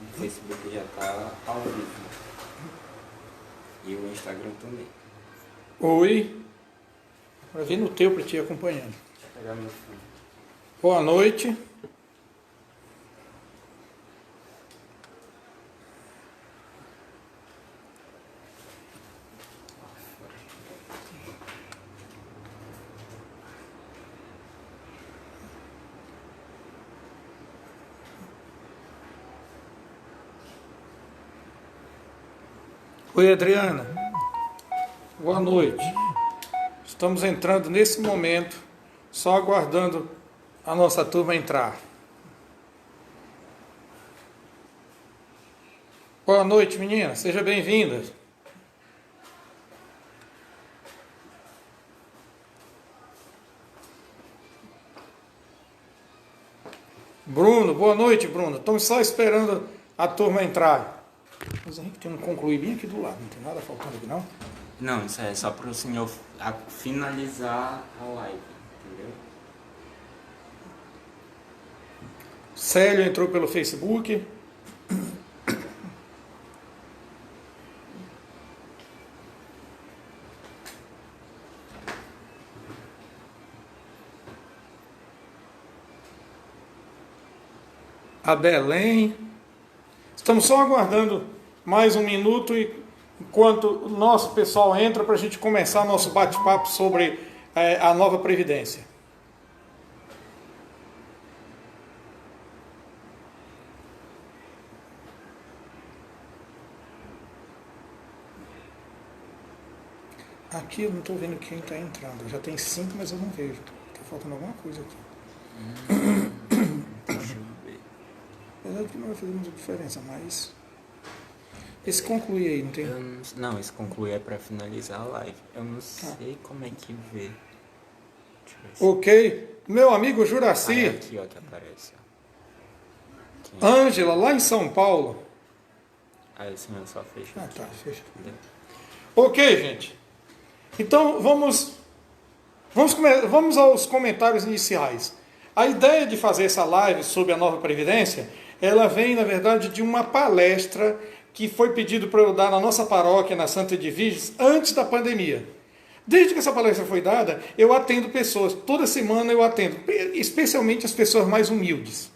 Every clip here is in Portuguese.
O Facebook já tá ao vivo. E o Instagram também. Oi. Para vir no teu para te ir acompanhando. Deixa eu pegar meu fone. Boa noite. Oi, Adriana. Boa noite. Estamos entrando nesse momento, só aguardando a nossa turma entrar. Boa noite, menina. Seja bem-vinda. Bruno, boa noite, Bruno. Estamos só esperando a turma entrar. Mas a gente tem um concluir bem aqui do lado, não tem nada faltando aqui, não? Não, isso é só para o senhor finalizar a live, entendeu? Célio entrou pelo Facebook. A Belém. Estamos só aguardando mais um minuto enquanto o nosso pessoal entra para a gente começar nosso bate-papo sobre a nova Previdência. Aqui eu não estou vendo quem está entrando. Já tem 5, mas eu não vejo. Está faltando alguma coisa aqui. Deixa eu ver. Apesar de que não vai fazer muita diferença, mas... Esse conclui aí, não tem? Não, esse conclui é para finalizar a live. Eu não sei como é que vê. Deixa eu ver se... Ok. Meu amigo Ah, é Juraci, aqui, ó, que aparece. Ó. Ângela, lá em São Paulo. Aí o senhor só fecha Ah, aqui. tá, fecha. Entendeu? Ok, gente. Então, vamos aos comentários iniciais. A ideia de fazer essa live sobre a nova Previdência, ela vem, na verdade, de uma palestra que foi pedido para eu dar na nossa paróquia, na Santa Edviges, antes da pandemia. Desde que essa palestra foi dada, eu atendo pessoas. Toda semana eu atendo, especialmente as pessoas mais humildes.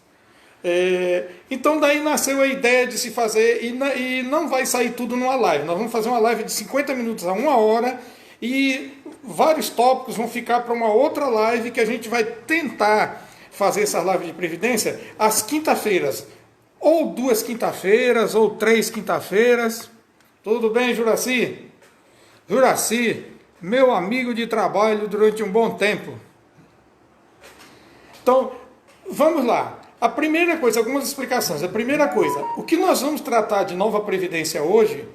Então daí nasceu a ideia de se fazer, e não vai sair tudo numa live. Nós vamos fazer uma live de 50 minutos a 1 hora, e vários tópicos vão ficar para uma outra live que a gente vai tentar fazer essa live de Previdência às quinta-feiras. Ou 2 quinta-feiras, ou 3 quinta-feiras. Tudo bem, Juraci? Juraci, meu amigo de trabalho durante um bom tempo. Então, vamos lá. A primeira coisa, algumas explicações. A primeira coisa, o que nós vamos tratar de nova Previdência hoje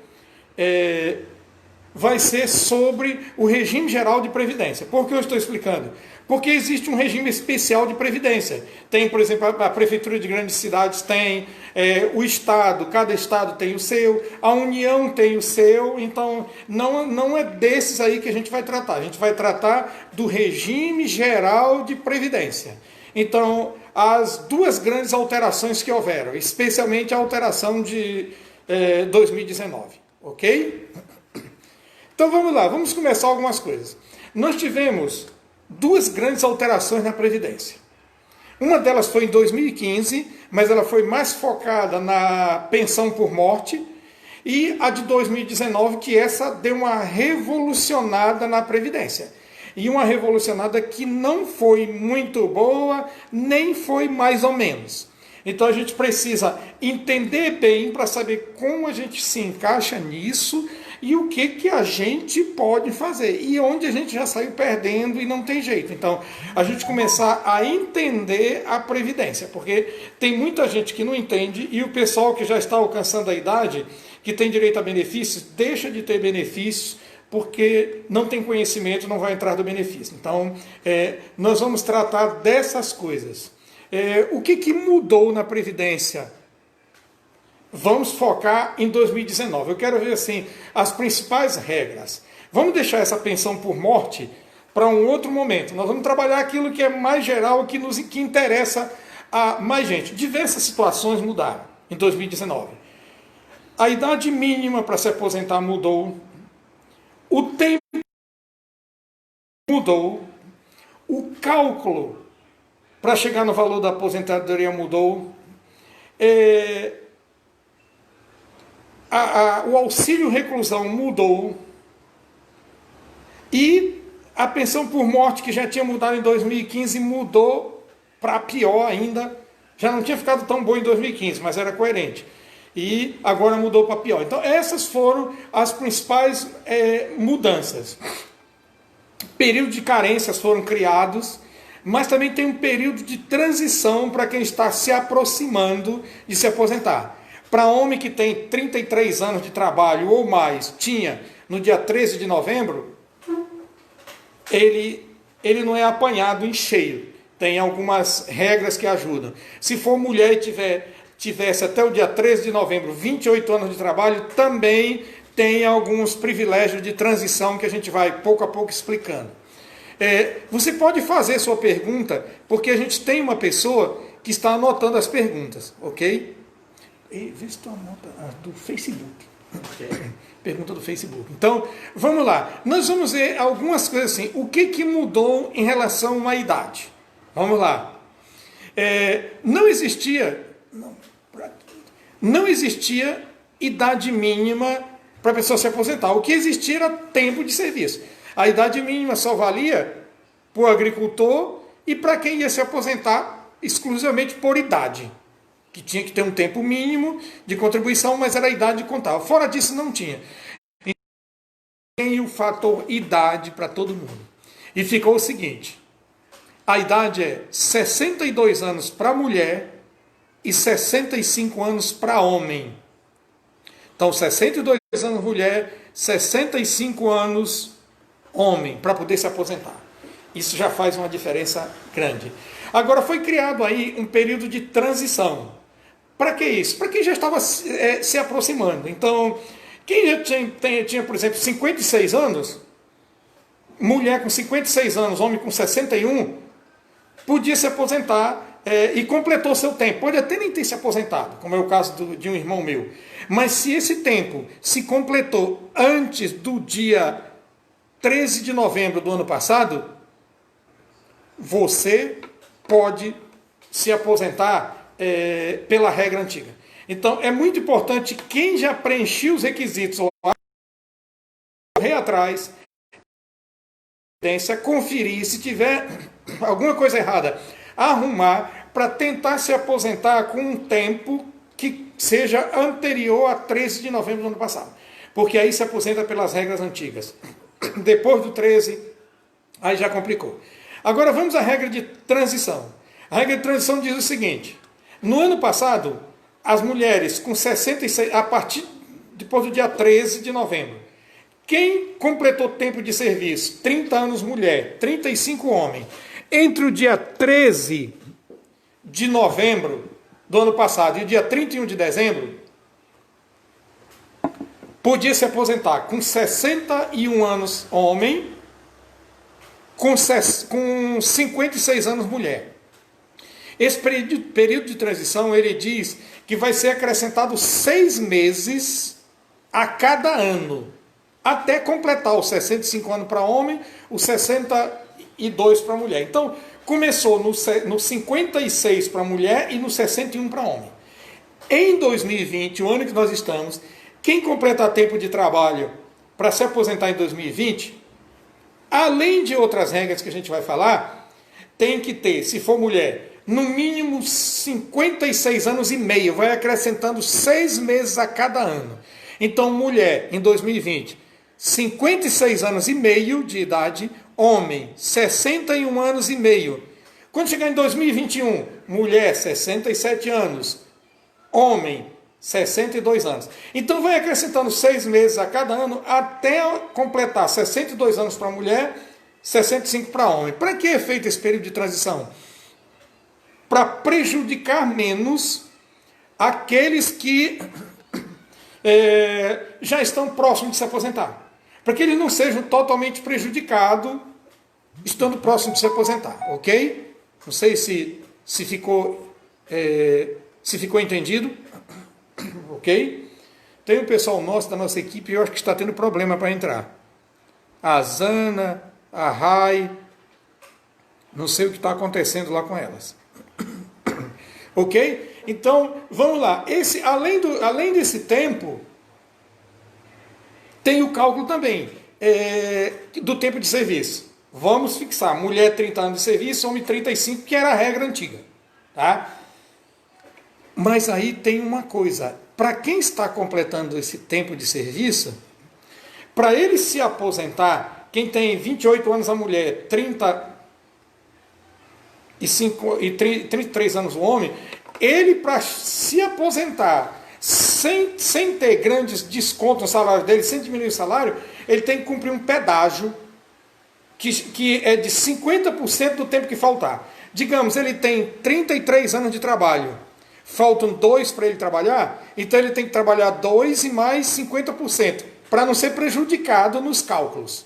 vai ser sobre o regime geral de Previdência. Por que eu estou explicando? Porque existe um regime especial de Previdência. Tem, por exemplo, a Prefeitura de grandes cidades tem, o Estado, cada Estado tem o seu, a União tem o seu, então não é desses aí que a gente vai tratar. A gente vai tratar do regime geral de Previdência. Então, as 2 grandes alterações que houveram, especialmente a alteração de 2019, ok? Então vamos lá, vamos começar algumas coisas. Nós tivemos 2 grandes alterações na Previdência. Uma delas foi em 2015, mas ela foi mais focada na pensão por morte, e a de 2019, que essa deu uma revolucionada na Previdência. E uma revolucionada que não foi muito boa, nem foi mais ou menos. Então a gente precisa entender bem para saber como a gente se encaixa nisso e o que a gente pode fazer. E onde a gente já saiu perdendo e não tem jeito. Então, a gente começar a entender a Previdência. Porque tem muita gente que não entende e o pessoal que já está alcançando a idade, que tem direito a benefícios, deixa de ter benefícios porque não tem conhecimento, não vai entrar do benefício. Então, nós vamos tratar dessas coisas. O que mudou na Previdência? Vamos focar em 2019. Eu quero ver assim, as principais regras. Vamos deixar essa pensão por morte para um outro momento. Nós vamos trabalhar aquilo que é mais geral, que interessa a mais gente. Diversas situações mudaram. em 2019. A idade mínima para se aposentar mudou, o tempo mudou, o cálculo para chegar no valor da aposentadoria mudou, o auxílio reclusão mudou, e a pensão por morte, que já tinha mudado em 2015, mudou para pior ainda. Já não tinha ficado tão bom em 2015, mas era coerente. E agora mudou para pior. Então essas foram as principais mudanças. Período de carências foram criados, mas também tem um período de transição para quem está se aproximando de se aposentar. Para homem que tem 33 anos de trabalho ou mais, tinha no dia 13 de novembro, ele não é apanhado em cheio. Tem algumas regras que ajudam. Se for mulher e tivesse até o dia 13 de novembro 28 anos de trabalho, também tem alguns privilégios de transição que a gente vai pouco a pouco explicando. Você pode fazer sua pergunta, porque a gente tem uma pessoa que está anotando as perguntas, ok? Vê se tu anota do Facebook. Pergunta do Facebook. Então, vamos lá. Nós vamos ver algumas coisas assim. O que mudou em relação à idade? Vamos lá. Não existia idade mínima para a pessoa se aposentar. O que existia era tempo de serviço. A idade mínima só valia para o agricultor e para quem ia se aposentar exclusivamente por idade, que tinha que ter um tempo mínimo de contribuição, mas era a idade que contava. Fora disso, não tinha. Tem o fator idade para todo mundo. E ficou o seguinte: a idade é 62 anos para mulher e 65 anos para homem. Então, 62 anos mulher, 65 anos homem, para poder se aposentar. Isso já faz uma diferença grande. Agora, foi criado aí um período de transição. Para que isso? Para quem já estava se aproximando. Então, quem já tinha, por exemplo, 56 anos, mulher com 56 anos, homem com 61, podia se aposentar e completou seu tempo. Pode até nem ter se aposentado, como é o caso de um irmão meu. Mas se esse tempo se completou antes do dia 13 de novembro do ano passado, você pode se aposentar pela regra antiga. Então, é muito importante quem já preencheu os requisitos lá, correr atrás, conferir, se tiver alguma coisa errada, arrumar para tentar se aposentar com um tempo que seja anterior a 13 de novembro do ano passado. Porque aí se aposenta pelas regras antigas. Depois do 13, aí já complicou. Agora vamos à regra de transição. A regra de transição diz o seguinte: no ano passado, as mulheres com 66, a partir depois do dia 13 de novembro, quem completou tempo de serviço, 30 anos mulher, 35 homem, entre o dia 13 de novembro do ano passado e o dia 31 de dezembro, podia se aposentar com 61 anos homem, com 56 anos mulher. Esse período de transição, ele diz que vai ser acrescentado 6 meses a cada ano, até completar os 65 anos para homem, os 62 para mulher. Então, começou no 56 para mulher e no 61 para homem. Em 2020, o ano que nós estamos, quem completar tempo de trabalho para se aposentar em 2020, além de outras regras que a gente vai falar, tem que ter, se for mulher, no mínimo 56 anos e meio, vai acrescentando 6 meses a cada ano. Então, mulher, em 2020, 56 anos e meio de idade, homem, 61 anos e meio. Quando chegar em 2021, mulher, 67 anos, homem, 62 anos. Então, vai acrescentando 6 meses a cada ano, até completar 62 anos para mulher, 65 para homem. Para que é feito esse período de transição? Para prejudicar menos aqueles que já estão próximos de se aposentar. Para que eles não sejam totalmente prejudicados estando próximos de se aposentar, ok? Não sei se ficou entendido. ok? Tem um pessoal nosso, da nossa equipe, eu acho que está tendo problema para entrar. A Zana, a Rai, não sei o que está acontecendo lá com elas. Ok? Então, vamos lá. Além desse tempo, tem o cálculo também do tempo de serviço. Vamos fixar, mulher 30 anos de serviço, homem 35, que era a regra antiga. Tá? Mas aí tem uma coisa, para quem está completando esse tempo de serviço, para ele se aposentar, quem tem 28 anos a mulher, 33 anos o homem, ele para se aposentar, sem ter grandes descontos no salário dele, sem diminuir o salário, ele tem que cumprir um pedágio que é de 50% do tempo que faltar. Digamos, ele tem 33 anos de trabalho, faltam 2 para ele trabalhar, então ele tem que trabalhar 2 e mais 50%, para não ser prejudicado nos cálculos.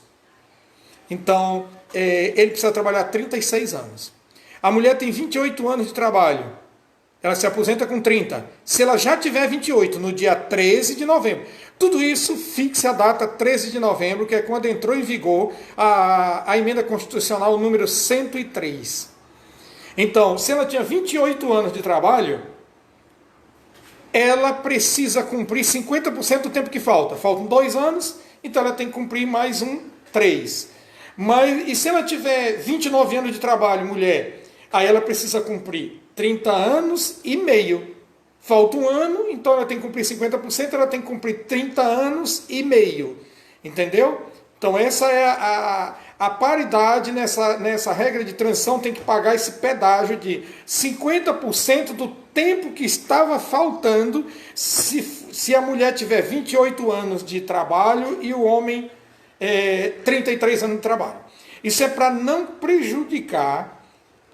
Então, ele precisa trabalhar 36 anos. A mulher tem 28 anos de trabalho, ela se aposenta com 30. Se ela já tiver 28, no dia 13 de novembro, tudo isso fixa a data 13 de novembro, que é quando entrou em vigor a emenda constitucional número 103. Então, se ela tinha 28 anos de trabalho, ela precisa cumprir 50% do tempo que falta. Faltam 2 anos, então ela tem que cumprir mais 3. E se ela tiver 29 anos de trabalho, mulher, aí ela precisa cumprir 30 anos e meio. Falta 1 ano, então ela tem que cumprir 50%, ela tem que cumprir 30 anos e meio. Entendeu? Então essa é a paridade nessa regra de transição, tem que pagar esse pedágio de 50% do tempo que estava faltando se a mulher tiver 28 anos de trabalho e o homem 33 anos de trabalho. Isso é para não prejudicar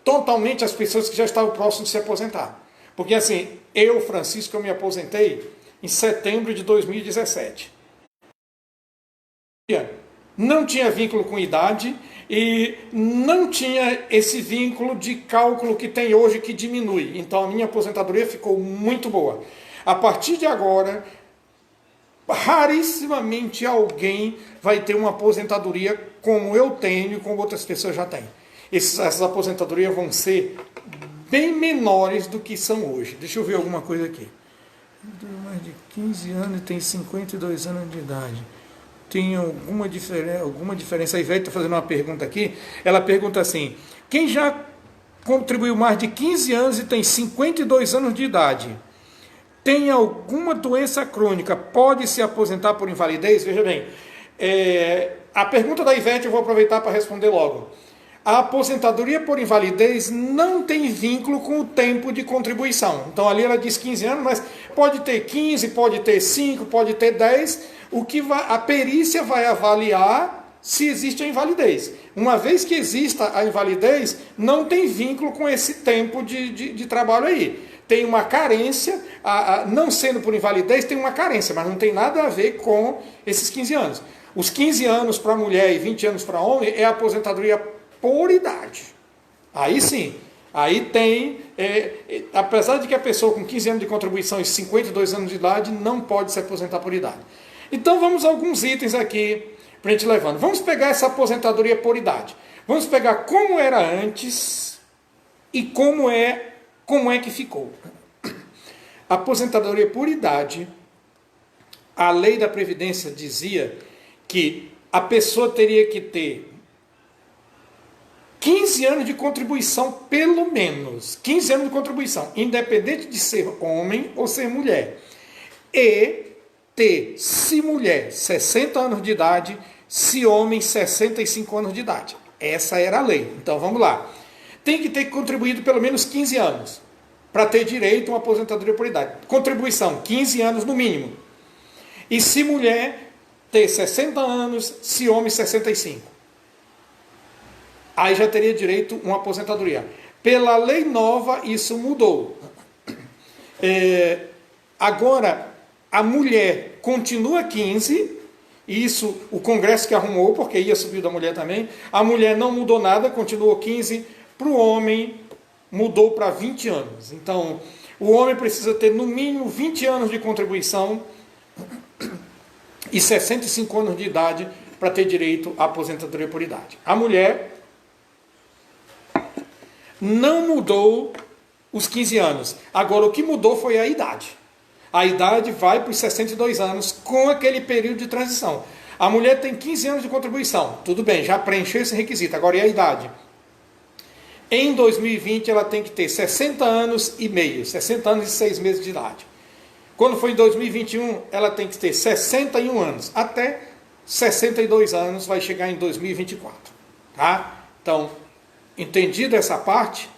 totalmente as pessoas que já estavam próximas de se aposentar. Porque assim, eu, Francisco, eu me aposentei em setembro de 2017. Não tinha vínculo com idade e não tinha esse vínculo de cálculo que tem hoje, que diminui. Então a minha aposentadoria ficou muito boa. A partir de agora, rarissimamente alguém vai ter uma aposentadoria como eu tenho e como outras pessoas já têm. Essas aposentadorias vão ser bem menores do que são hoje. Deixa eu ver alguma coisa aqui. Mais de 15 anos e tem 52 anos de idade. Tem alguma diferença? A Ivete está fazendo uma pergunta aqui. Ela pergunta assim: quem já contribuiu mais de 15 anos e tem 52 anos de idade, tem alguma doença crônica, pode se aposentar por invalidez? Veja bem, a pergunta da Ivete eu vou aproveitar para responder logo. A aposentadoria por invalidez não tem vínculo com o tempo de contribuição. Então ali ela diz 15 anos, mas pode ter 15, pode ter 5, pode ter 10. A perícia vai avaliar se existe a invalidez. Uma vez que exista a invalidez, não tem vínculo com esse tempo de trabalho aí. Tem uma carência, não sendo por invalidez, tem uma carência, mas não tem nada a ver com esses 15 anos. Os 15 anos para mulher e 20 anos para homem é a aposentadoria por idade. Aí sim, aí tem, apesar de que a pessoa com 15 anos de contribuição e 52 anos de idade não pode se aposentar por idade. Então vamos a alguns itens aqui para a gente levando. Vamos pegar essa aposentadoria por idade. Vamos pegar como era antes e como é que ficou. A aposentadoria por idade, a lei da Previdência dizia que a pessoa teria que ter 15 anos de contribuição, pelo menos. 15 anos de contribuição, independente de ser homem ou ser mulher. E ter, se mulher, 60 anos de idade, se homem, 65 anos de idade. Essa era a lei. Então vamos lá. Tem que ter contribuído pelo menos 15 anos para ter direito a uma aposentadoria por idade. Contribuição, 15 anos no mínimo. E se mulher, ter 60 anos, se homem, 65. Aí já teria direito a uma aposentadoria. Pela lei nova, isso mudou. Agora, a mulher continua 15, isso o Congresso que arrumou, porque ia subir da mulher também. A mulher não mudou nada, continuou 15. Para o homem, mudou para 20 anos. Então, O homem precisa ter no mínimo 20 anos de contribuição e 65 anos de idade para ter direito à aposentadoria por idade. A mulher não mudou os 15 anos. Agora, o que mudou foi a idade. A idade vai para os 62 anos com aquele período de transição. A mulher tem 15 anos de contribuição. Tudo bem, já preencheu esse requisito. Agora, e a idade? Em 2020, ela tem que ter 60 anos e meio, 60 anos e 6 meses de idade. Quando for em 2021, ela tem que ter 61 anos. Até 62 anos vai chegar em 2024. Tá? Então, entendido essa parte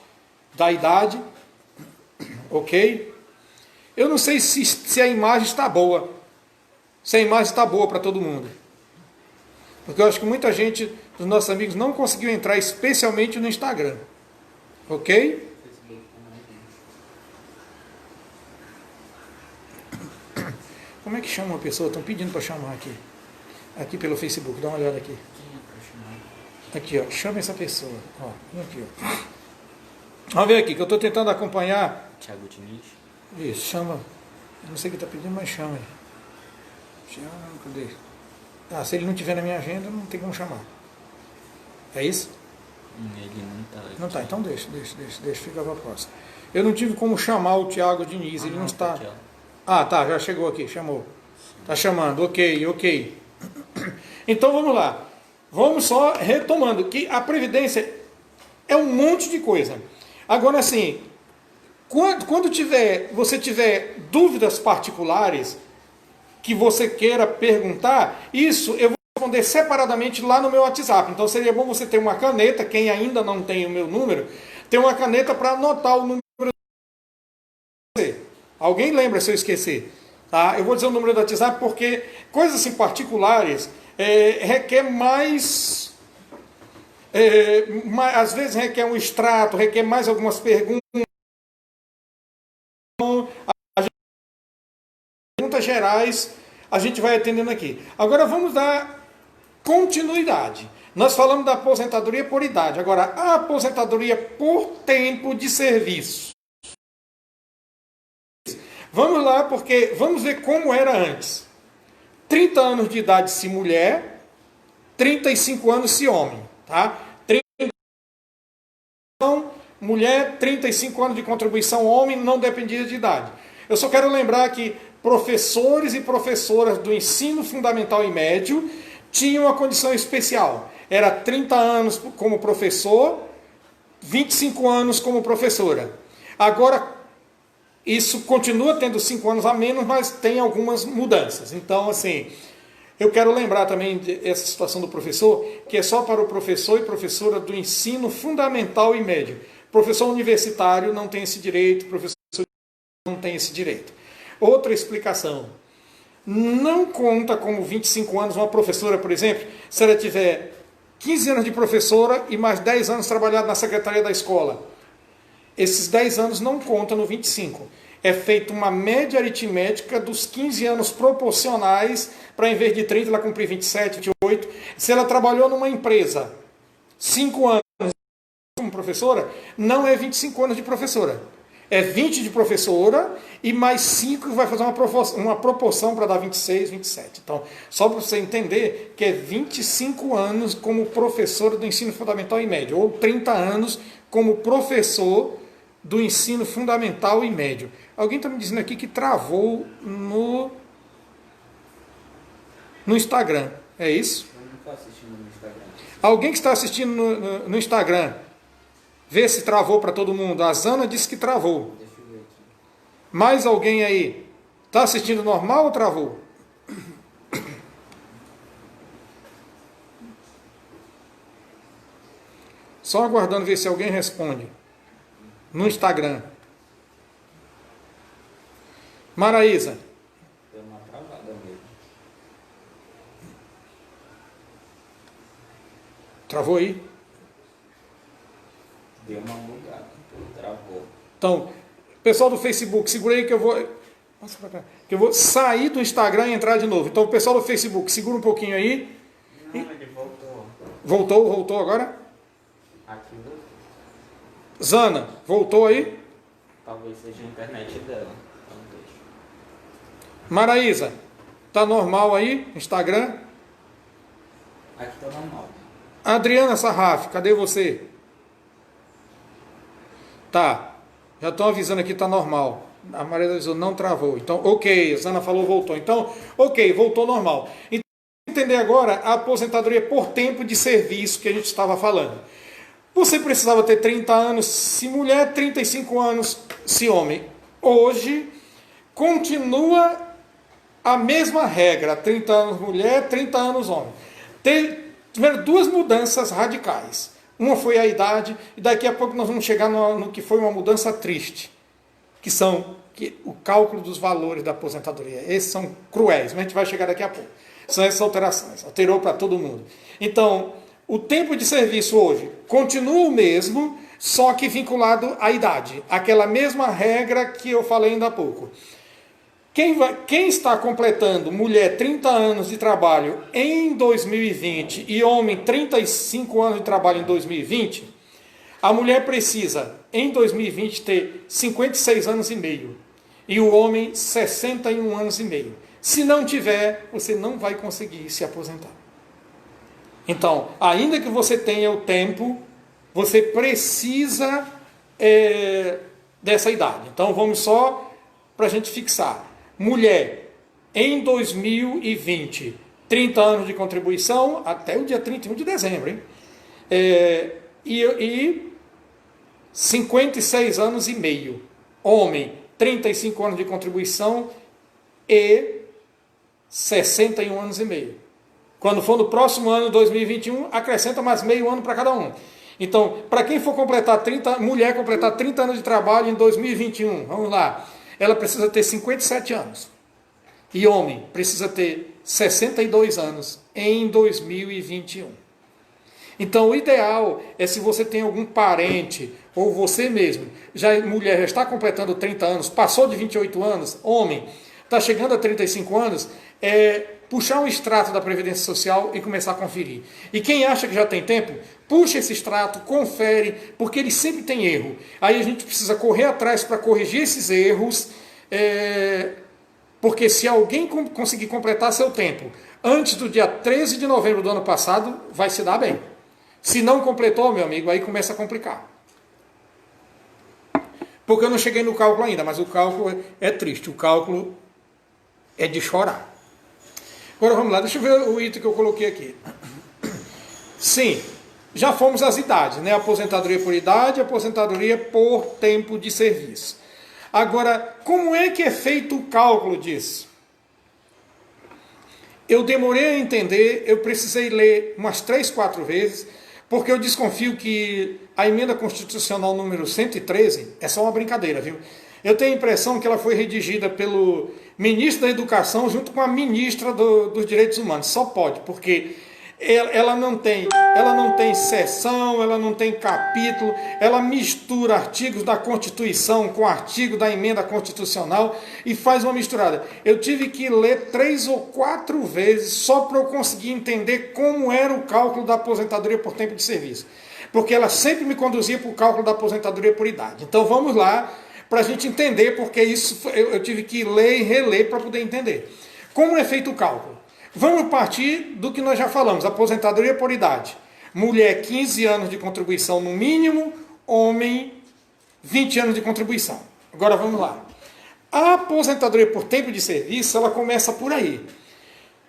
da idade, ok? Eu não sei se a imagem está boa. Se a imagem está boa para todo mundo. Porque eu acho que muita gente, dos nossos amigos, não conseguiu entrar, especialmente no Instagram. Ok? Como é que chama uma pessoa? Estão pedindo para chamar aqui. Aqui pelo Facebook, dá uma olhada aqui. Aqui, ó, chama essa pessoa. Ó, vem aqui, ó. Vamos ver aqui, que eu estou tentando acompanhar. Thiago Diniz. Isso, chama. Eu não sei o que está pedindo, mas chama ele. Chama, cadê? Ah, se ele não estiver na minha agenda, não tem como chamar. É isso? Ele não está. Não está, então deixa, fica para a próxima. Eu não tive como chamar o Thiago Diniz, ele não está. Ah, tá, já chegou aqui, chamou. Está chamando, ok. Então vamos lá. Vamos só retomando, que a Previdência é um monte de coisa. Agora, assim, quando você tiver dúvidas particulares que você queira perguntar, isso eu vou responder separadamente lá no meu WhatsApp. Então seria bom você ter uma caneta, quem ainda não tem o meu número, ter uma caneta para anotar o número. Alguém lembra se eu esquecer? Tá? Eu vou dizer o número do WhatsApp porque coisas assim particulares requer mais... às vezes requer um extrato, requer mais algumas perguntas. Perguntas gerais a gente vai atendendo aqui. Agora vamos dar continuidade. Nós falamos da aposentadoria por idade. Agora, a aposentadoria por tempo de serviço. Vamos lá, porque vamos ver como era antes. 30 anos de idade se mulher, 35 anos se homem. Tá? 30 mulher, 35 anos de contribuição, homem, não dependia de idade. Eu só quero lembrar que professores e professoras do ensino fundamental e médio tinham uma condição especial. Era 30 anos como professor, 25 anos como professora. Agora, isso continua tendo 5 anos a menos, mas tem algumas mudanças. Então, assim, eu quero lembrar também essa situação do professor, que é só para o professor e professora do ensino fundamental e médio. Professor universitário não tem esse direito, professor não tem esse direito. Outra explicação. Não conta como 25 anos uma professora, por exemplo, se ela tiver 15 anos de professora e mais 10 anos trabalhado na secretaria da escola. Esses 10 anos não contam no 25. É feita uma média aritmética dos 15 anos proporcionais para, em vez de 30, ela cumprir 27, 28. Se ela trabalhou numa empresa 5 anos como professora, não é 25 anos de professora. É 20 de professora e mais 5 que vai fazer uma proporção para dar 26, 27. Então, só para você entender que é 25 anos como professora do ensino fundamental e médio, ou 30 anos como professor do ensino fundamental e médio. Alguém está me dizendo aqui que travou no Instagram. É isso? Eu não estou assistindo no Instagram. Alguém que está assistindo no Instagram, vê se travou para todo mundo. A Zana disse que travou. Deixa eu ver aqui. Mais alguém aí? Está assistindo normal ou travou? Só aguardando ver se alguém responde. No Instagram. Maraísa. Deu uma travada mesmo. Travou aí? Deu uma bugada. Travou. Então, pessoal do Facebook, segura aí que eu vou... Passa pra cá. Que eu vou sair do Instagram e entrar de novo. Então, o pessoal do Facebook, segura um pouquinho aí. Não, ele voltou. Voltou agora? Aqui voltou. Zana, voltou aí? Talvez seja a internet dela. Então deixa. Maraísa, tá normal aí? Instagram? Aqui tá normal. Adriana Sarraf, cadê você? Tá. Já estão avisando aqui que tá normal. A Maria avisou, não travou. Então, ok. A Zana falou, voltou. Então, ok, voltou normal. Então, entender agora a aposentadoria por tempo de serviço que a gente estava falando. Você precisava ter 30 anos, se mulher, 35 anos, se homem. Hoje, continua a mesma regra, 30 anos mulher, 30 anos homem. Tiveram duas mudanças radicais. Uma foi a idade, e daqui a pouco nós vamos chegar no que foi uma mudança triste, que são o cálculo dos valores da aposentadoria. Esses são cruéis, mas a gente vai chegar daqui a pouco. São essas alterações, alterou para todo mundo. Então, o tempo de serviço hoje continua o mesmo, só que vinculado à idade. Aquela mesma regra que eu falei ainda há pouco. Quem está completando, mulher, 30 anos de trabalho em 2020 e homem, 35 anos de trabalho em 2020, a mulher precisa, em 2020, ter 56 anos e meio e o homem, 61 anos e meio. Se não tiver, você não vai conseguir se aposentar. Então, ainda que você tenha o tempo, você precisa dessa idade. Então, vamos só para a gente fixar. Mulher, em 2020, 30 anos de contribuição até o dia 31 de dezembro. Hein? E 56 anos e meio. Homem, 35 anos de contribuição e 61 anos e meio. Quando for no próximo ano, 2021, acrescenta mais meio ano para cada um. Então, para quem for completar 30, mulher completar 30 anos de trabalho em 2021, vamos lá, ela precisa ter 57 anos. E homem precisa ter 62 anos em 2021. Então, o ideal é, se você tem algum parente, ou você mesmo, mulher já está completando 30 anos, passou de 28 anos, homem, está chegando a 35 anos, puxar um extrato da Previdência Social e começar a conferir. E quem acha que já tem tempo, puxa esse extrato, confere, porque ele sempre tem erro. Aí a gente precisa correr atrás para corrigir esses erros, porque se alguém conseguir completar seu tempo antes do dia 13 de novembro do ano passado, vai se dar bem. Se não completou, meu amigo, aí começa a complicar. Porque eu não cheguei no cálculo ainda, mas o cálculo é triste, o cálculo é de chorar. Agora vamos lá, deixa eu ver o item que eu coloquei aqui. Sim, já fomos às idades, né? Aposentadoria por idade, aposentadoria por tempo de serviço. Agora, como é que é feito o cálculo disso? Eu demorei a entender, eu precisei ler umas 3, 4 vezes, porque eu desconfio que a emenda constitucional número 113 é só uma brincadeira, viu? Eu tenho a impressão que ela foi redigida pelo ministro da Educação junto com a ministra dos Direitos Humanos. Só pode, porque ela não tem seção, ela não tem capítulo, ela mistura artigos da Constituição com artigo da emenda constitucional e faz uma misturada. Eu tive que ler 3 ou 4 vezes só para eu conseguir entender como era o cálculo da aposentadoria por tempo de serviço. Porque ela sempre me conduzia para o cálculo da aposentadoria por idade. Então vamos lá, para a gente entender, porque isso eu tive que ler e reler para poder entender. Como é feito o cálculo? Vamos partir do que nós já falamos, aposentadoria por idade. Mulher, 15 anos de contribuição no mínimo, homem, 20 anos de contribuição. Agora vamos lá. A aposentadoria por tempo de serviço, ela começa por aí.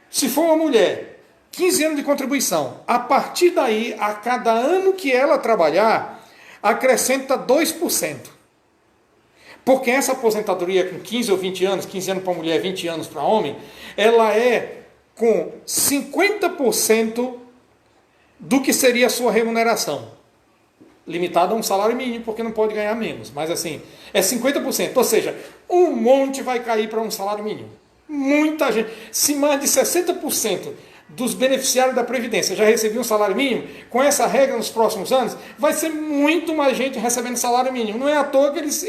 Se for uma mulher, 15 anos de contribuição, a partir daí, a cada ano que ela trabalhar, acrescenta 2%. Porque essa aposentadoria com 15 ou 20 anos, 15 anos para mulher, 20 anos para homem, ela é com 50% do que seria a sua remuneração. Limitada a um salário mínimo, porque não pode ganhar menos. Mas assim, é 50%. Ou seja, um monte vai cair para um salário mínimo. Muita gente. Se mais de 60% dos beneficiários da Previdência já recebiam um salário mínimo, com essa regra nos próximos anos, vai ser muito mais gente recebendo salário mínimo. Não é à toa que eles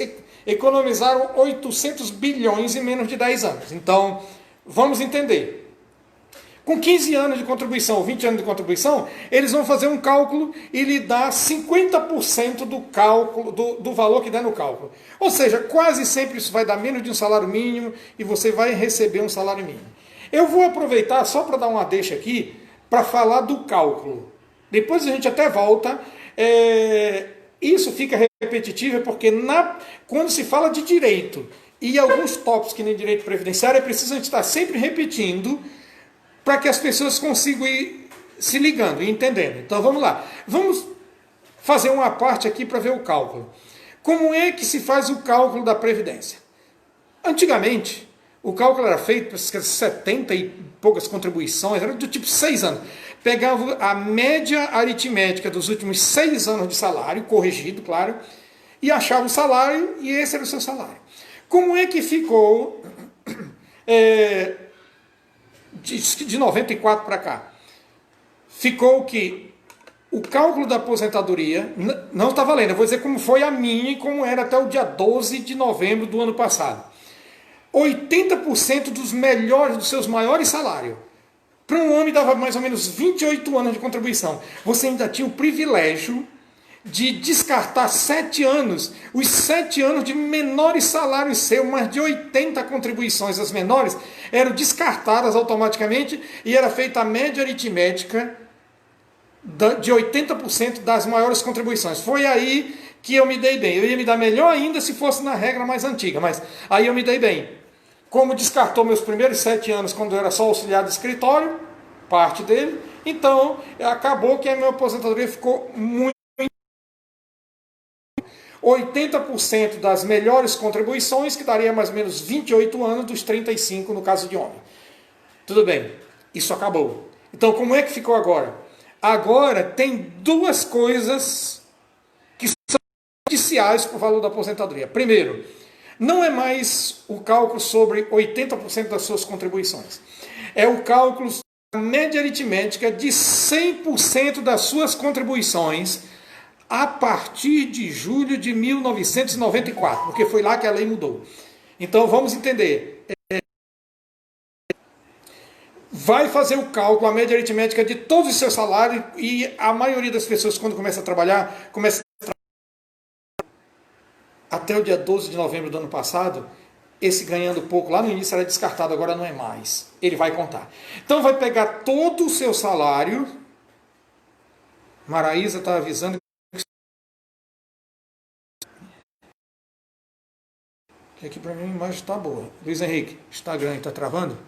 economizaram 800 bilhões em menos de 10 anos. Então, vamos entender. Com 15 anos de contribuição, ou 20 anos de contribuição, eles vão fazer um cálculo e lhe dá 50% do cálculo, do valor que dá no cálculo. Ou seja, quase sempre isso vai dar menos de um salário mínimo e você vai receber um salário mínimo. Eu vou aproveitar só para dar uma deixa aqui, para falar do cálculo. Depois a gente até volta. Isso fica repetitivo porque quando se fala de direito e alguns tópicos que nem direito previdenciário, é preciso a gente estar sempre repetindo para que as pessoas consigam ir se ligando e entendendo. Então vamos lá. Vamos fazer uma parte aqui para ver o cálculo. Como é que se faz o cálculo da Previdência? Antigamente, o cálculo era feito por 70 e poucas contribuições, era do tipo 6 anos. Pegava a média aritmética dos últimos 6 anos de salário, corrigido, claro, e achava o salário, e esse era o seu salário. Como é que ficou de 94 para cá? Ficou que o cálculo da aposentadoria, não está valendo, eu vou dizer como foi a minha e como era até o dia 12 de novembro do ano passado. 80% dos seus maiores salários. Para um homem dava mais ou menos 28 anos de contribuição. Você ainda tinha o privilégio de descartar 7 anos, os 7 anos de menores salários seu, mais de 80 contribuições, as menores, eram descartadas automaticamente e era feita a média aritmética de 80% das maiores contribuições. Foi aí que eu me dei bem. Eu ia me dar melhor ainda se fosse na regra mais antiga, mas aí eu me dei bem. Como descartou meus primeiros 7 anos quando eu era só auxiliar de escritório, parte dele, então acabou que a minha aposentadoria ficou muito 80% das melhores contribuições, que daria mais ou menos 28 anos dos 35 no caso de homem. Tudo bem, isso acabou. Então como é que ficou agora? Agora tem duas coisas que são judiciais para o valor da aposentadoria. Primeiro, não é mais o cálculo sobre 80% das suas contribuições. É o cálculo da média aritmética de 100% das suas contribuições a partir de julho de 1994, porque foi lá que a lei mudou. Então vamos entender. Vai fazer o cálculo, a média aritmética de todos os seus salários, e a maioria das pessoas, quando começa a trabalhar, até o dia 12 de novembro do ano passado, esse ganhando pouco lá no início era descartado, agora não é mais. Ele vai contar. Então vai pegar todo o seu salário. Maraísa está avisando que aqui para mim a imagem está boa. Luiz Henrique, Instagram está travando?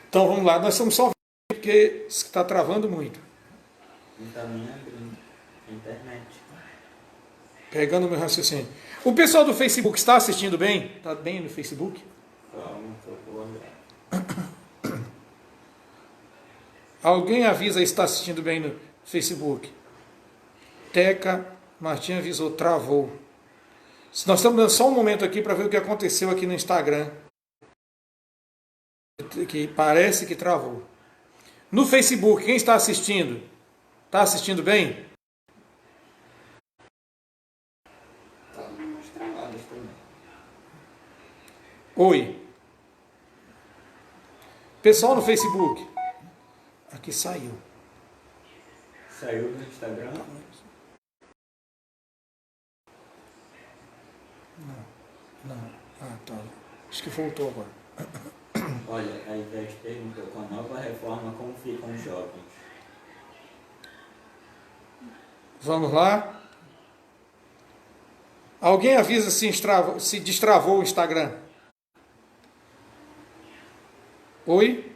Então vamos lá, nós estamos só porque está travando muito. Internet. Pegando o meu raciocínio. O pessoal do Facebook está assistindo bem? Está bem no Facebook? Alguém avisa se está assistindo bem no Facebook? Teca Martim avisou, travou. Nós estamos dando só um momento aqui para ver o que aconteceu aqui no Instagram. Que parece que travou. No Facebook, quem está assistindo? Está assistindo bem? Oi. Pessoal no Facebook. Aqui saiu. Saiu no Instagram? Não. Ah, tá. Acho que voltou agora. Olha, a Ivete perguntou, com a nova reforma, como ficam os jovens? Vamos lá. Alguém avisa se destravou o Instagram. Oi?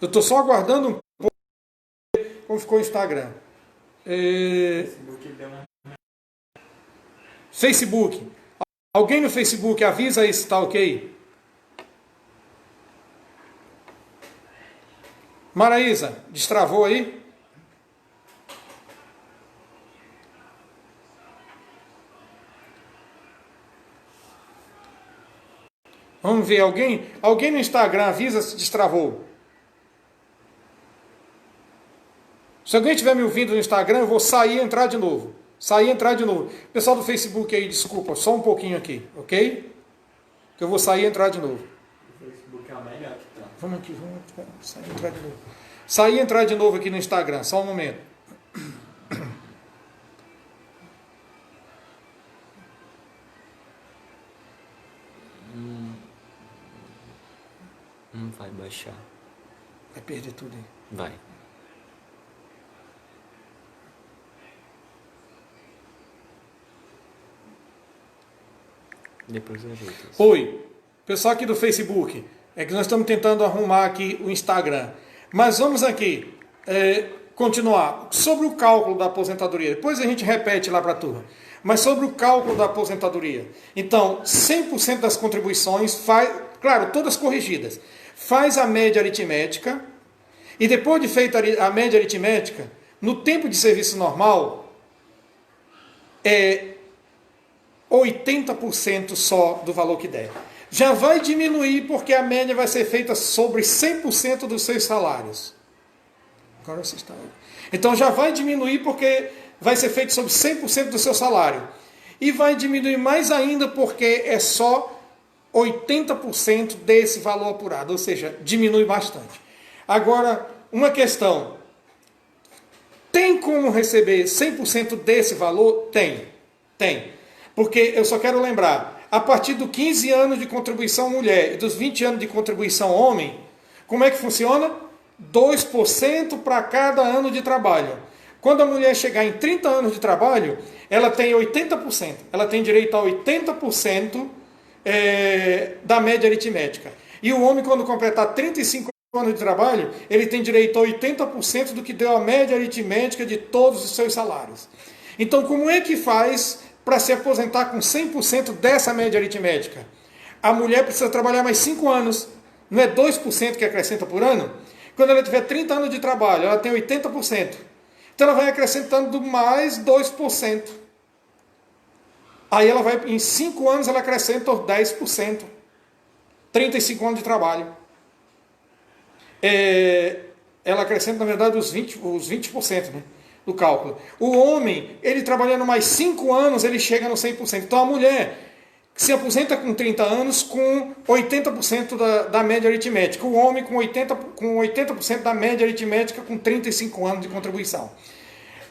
Eu estou só aguardando um pouco como ficou o Instagram. Facebook deu uma... Facebook. Alguém no Facebook avisa aí se está ok? Maraísa, destravou aí? Vamos ver, alguém no Instagram avisa se destravou. Se alguém estiver me ouvindo no Instagram, eu vou sair e entrar de novo. Pessoal do Facebook aí, desculpa, só um pouquinho aqui, ok? que eu vou sair e entrar de novo. O Facebook é o melhor que tá. Vamos aqui, vamos sair e entrar de novo. Sair e entrar de novo aqui no Instagram, só um momento. Não vai baixar. Vai perder tudo aí. Vai. Depois eu ajeito isso. Oi, pessoal aqui do Facebook, é que nós estamos tentando arrumar aqui o Instagram. Mas vamos aqui continuar. Sobre o cálculo da aposentadoria, depois a gente repete lá para a turma. Mas sobre o cálculo da aposentadoria. Então, 100% das contribuições, claro, todas corrigidas, faz a média aritmética, e depois de feita a média aritmética, no tempo de serviço normal, é 80% só do valor que der. Já vai diminuir porque a média vai ser feita sobre 100% dos seus salários. Agora você está... Então já vai diminuir porque vai ser feito sobre 100% do seu salário. E vai diminuir mais ainda porque é só 80% desse valor apurado, ou seja, diminui bastante. Agora, uma questão. Tem como receber 100% desse valor? Tem. Porque eu só quero lembrar, a partir dos 15 anos de contribuição mulher e dos 20 anos de contribuição homem, como é que funciona? 2% para cada ano de trabalho. Quando a mulher chegar em 30 anos de trabalho, ela tem 80%. Ela tem direito a 80% da média aritmética. E o homem, quando completar 35 anos de trabalho, ele tem direito a 80% do que deu a média aritmética de todos os seus salários. Então, como é que faz para se aposentar com 100% dessa média aritmética? A mulher precisa trabalhar mais 5 anos. Não é 2% que acrescenta por ano? Quando ela tiver 30 anos de trabalho, ela tem 80%. Então, ela vai acrescentando mais 2%. Aí ela vai, em 5 anos, ela acrescenta 10%. 35 anos de trabalho. Ela acrescenta, na verdade, os 20%, né, do cálculo. O homem, ele trabalhando mais 5 anos, ele chega no 100%. Então, a mulher se aposenta com 30 anos com 80% da média aritmética. O homem com 80% da média aritmética com 35 anos de contribuição.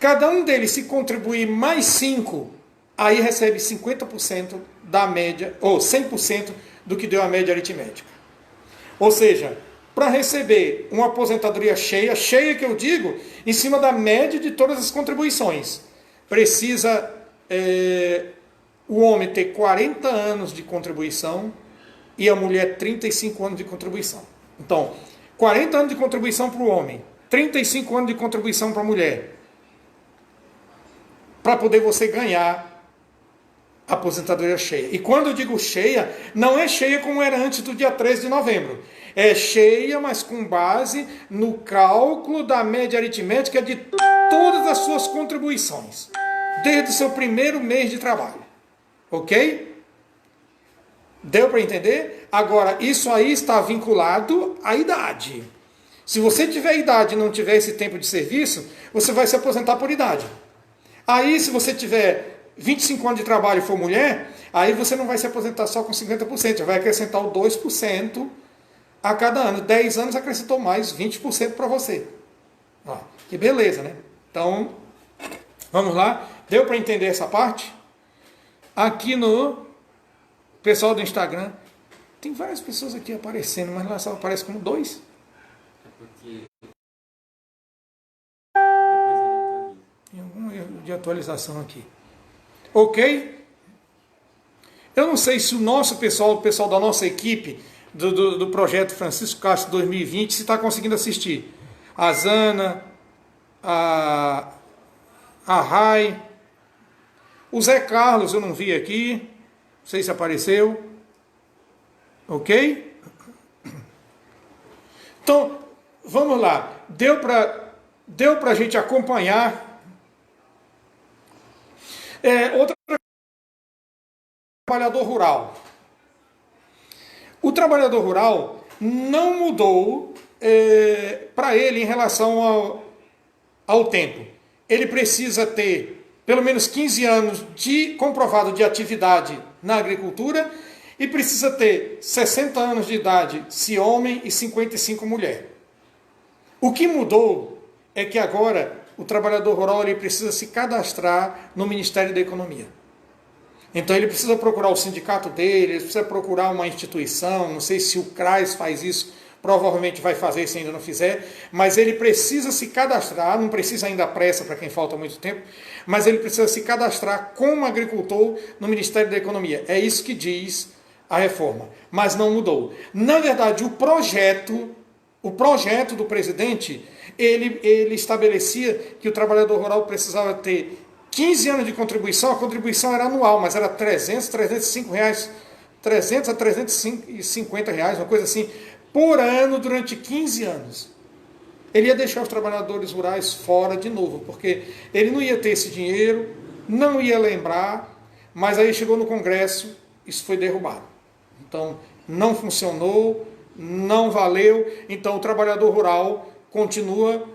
Cada um deles, se contribuir mais 5, aí recebe 50% da média, ou 100% do que deu a média aritmética. Ou seja, para receber uma aposentadoria cheia que eu digo, em cima da média de todas as contribuições, precisa o homem ter 40 anos de contribuição e a mulher 35 anos de contribuição. Então, 40 anos de contribuição para o homem, 35 anos de contribuição para a mulher, para poder você ganhar a aposentadoria cheia. E quando eu digo cheia, não é cheia como era antes do dia 13 de novembro. É cheia, mas com base no cálculo da média aritmética de todas as suas contribuições, desde o seu primeiro mês de trabalho. Ok? Deu para entender? Agora, isso aí está vinculado à idade. Se você tiver idade e não tiver esse tempo de serviço, você vai se aposentar por idade. Aí, se você tiver 25 anos de trabalho e for mulher, aí você não vai se aposentar só com 50%, vai acrescentar o 2% a cada ano. 10 anos acrescentou mais 20% para você. Ó, que beleza, né? Então, vamos lá. Deu para entender essa parte? Aqui no pessoal do Instagram, tem várias pessoas aqui aparecendo, mas lá só aparece como 2. É porque Tem algum erro de atualização aqui. Ok? Eu não sei se o nosso pessoal, o pessoal da nossa equipe do projeto Francisco Castro 2020, se está conseguindo assistir. A Zana, a Rai, o Zé Carlos eu não vi aqui, não sei se apareceu. Ok? Então, vamos lá. Deu para a gente acompanhar. Outra trabalhador rural. O trabalhador rural não mudou para ele em relação ao tempo. Ele precisa ter pelo menos 15 anos de comprovado de atividade na agricultura e precisa ter 60 anos de idade se homem e 55 mulher. O que mudou é que agora o trabalhador rural ele precisa se cadastrar no Ministério da Economia. Então ele precisa procurar o sindicato dele, ele precisa procurar uma instituição, não sei se o CRAS faz isso, provavelmente vai fazer se ainda não fizer, mas ele precisa se cadastrar, não precisa ainda pressa para quem falta muito tempo, mas ele precisa se cadastrar como agricultor no Ministério da Economia. É isso que diz a reforma, mas não mudou. Na verdade, o projeto do presidente, ele estabelecia que o trabalhador rural precisava ter 15 anos de contribuição, a contribuição era anual, mas era 305 reais, 300 a 350 reais, uma coisa assim, por ano durante 15 anos. Ele ia deixar os trabalhadores rurais fora de novo, porque ele não ia ter esse dinheiro, não ia lembrar, mas aí chegou no Congresso, isso foi derrubado. Então, não funcionou, não valeu, então o trabalhador rural continua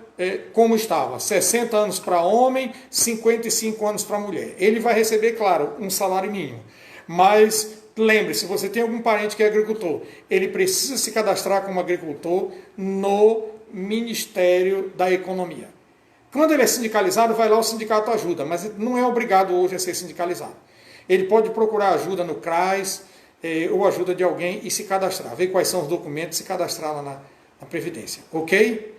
como estava, 60 anos para homem, 55 anos para mulher. Ele vai receber, claro, um salário mínimo, mas lembre-se, você tem algum parente que é agricultor, ele precisa se cadastrar como agricultor no Ministério da Economia. Quando ele é sindicalizado, vai lá, o sindicato ajuda, mas não é obrigado hoje a ser sindicalizado. Ele pode procurar ajuda no CRAS, ou ajuda de alguém e se cadastrar, ver quais são os documentos e se cadastrar lá na Previdência. Ok?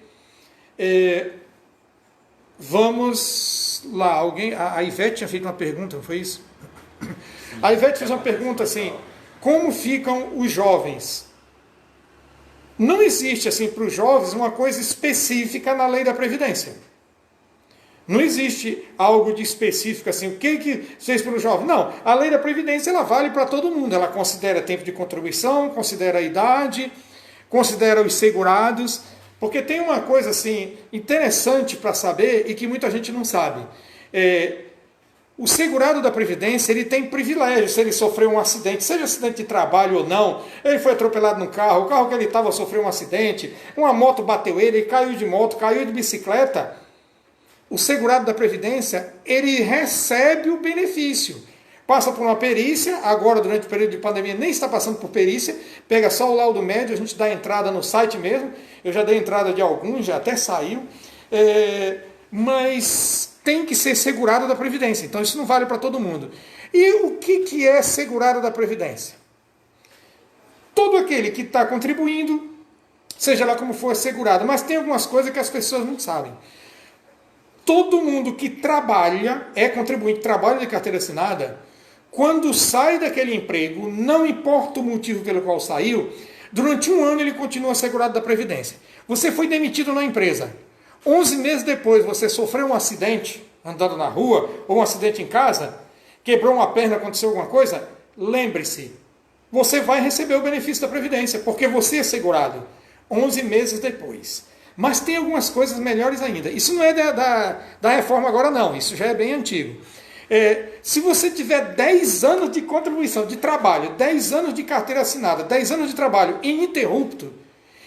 Vamos lá. A Ivete tinha feito uma pergunta, não foi isso? A Ivete fez uma pergunta assim: como ficam os jovens? Não existe assim para os jovens uma coisa específica na lei da Previdência. Não existe algo de específico assim, o que fez para o jovem? Não, a lei da Previdência ela vale para todo mundo. Ela considera tempo de contribuição, considera a idade, considera os segurados, porque tem uma coisa assim interessante para saber e que muita gente não sabe. O segurado da Previdência ele tem privilégio se ele sofreu um acidente, seja acidente de trabalho ou não, ele foi atropelado num carro, o carro que ele estava sofreu um acidente, uma moto bateu ele caiu de moto, caiu de bicicleta. O segurado da Previdência, ele recebe o benefício. Passa por uma perícia, agora durante o período de pandemia nem está passando por perícia, pega só o laudo médio, a gente dá entrada no site mesmo, eu já dei entrada de alguns, já até saiu, mas tem que ser segurado da Previdência, então isso não vale para todo mundo. E o que é segurado da Previdência? Todo aquele que está contribuindo, seja lá como for, segurado, mas tem algumas coisas que as pessoas não sabem. Todo mundo que trabalha, é contribuinte, trabalha de carteira assinada, quando sai daquele emprego, não importa o motivo pelo qual saiu, durante um ano ele continua assegurado da Previdência. Você foi demitido na empresa. 11 meses depois você sofreu um acidente, andando na rua, ou um acidente em casa, quebrou uma perna, aconteceu alguma coisa, lembre-se, você vai receber o benefício da Previdência, porque você é segurado 11 meses depois. Mas tem algumas coisas melhores ainda. Isso não é da reforma agora não, isso já é bem antigo. Se você tiver 10 anos de contribuição, de trabalho, 10 anos de carteira assinada, 10 anos de trabalho ininterrupto,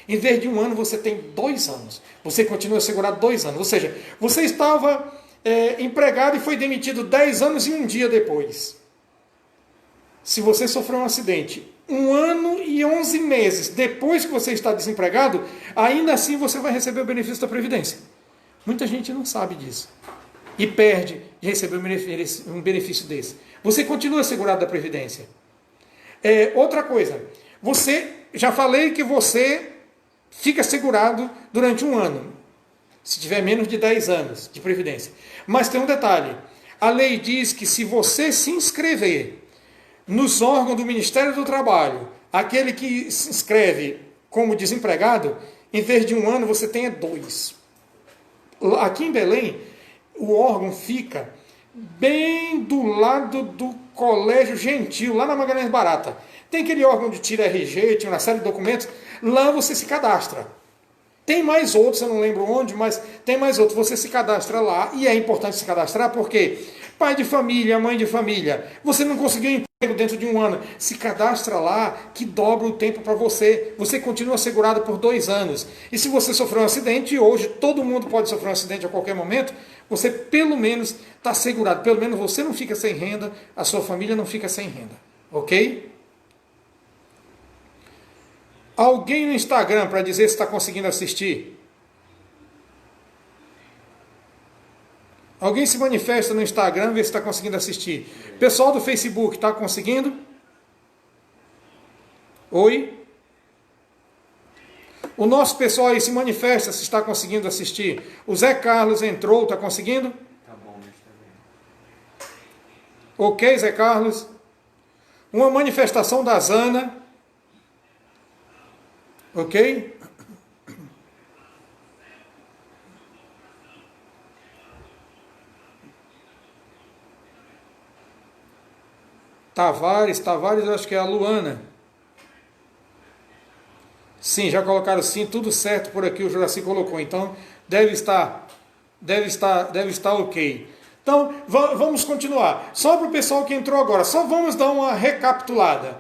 em vez de um ano você tem 2 anos. Você continua segurado 2 anos. Ou seja, você estava empregado e foi demitido 10 anos e um dia depois. Se você sofreu um acidente 1 ano e 11 meses depois que você está desempregado, ainda assim você vai receber o benefício da Previdência. Muita gente não sabe disso. E perde de receber um benefício desse. Você continua segurado da Previdência. Outra coisa, já falei que você fica segurado durante 1 ano, se tiver menos de 10 anos de Previdência. Mas tem um detalhe, a lei diz que se você se inscrever nos órgãos do Ministério do Trabalho, aquele que se inscreve como desempregado, em vez de 1 ano, você tenha 2. Aqui em Belém, o órgão fica bem do lado do Colégio Gentil, lá na Magalhães Barata. Tem aquele órgão de tira RG, tinha uma série de documentos, lá você se cadastra. Tem mais outros, eu não lembro onde, mas tem mais outros. Você se cadastra lá, e é importante se cadastrar porque pai de família, mãe de família, você não conseguiu emprego dentro de 1 ano, se cadastra lá que dobra o tempo para você. Você continua segurado por 2 anos. E se você sofreu um acidente, e hoje todo mundo pode sofrer um acidente a qualquer momento, você pelo menos está segurado. Pelo menos você não fica sem renda, a sua família não fica sem renda. Ok? Alguém no Instagram para dizer se está conseguindo assistir? Alguém se manifesta no Instagram, vê se está conseguindo assistir. Pessoal do Facebook, está conseguindo? Oi? O nosso pessoal aí se manifesta se está conseguindo assistir. O Zé Carlos entrou, está conseguindo? Tá bom, mas tá bem. Ok, Zé Carlos? Uma manifestação da Zana. Ok? Tavares, eu acho que é a Luana. Sim, já colocaram sim, tudo certo por aqui, o Juraci colocou. Então, deve estar ok. Então, vamos continuar. Só para o pessoal que entrou agora, só vamos dar uma recapitulada.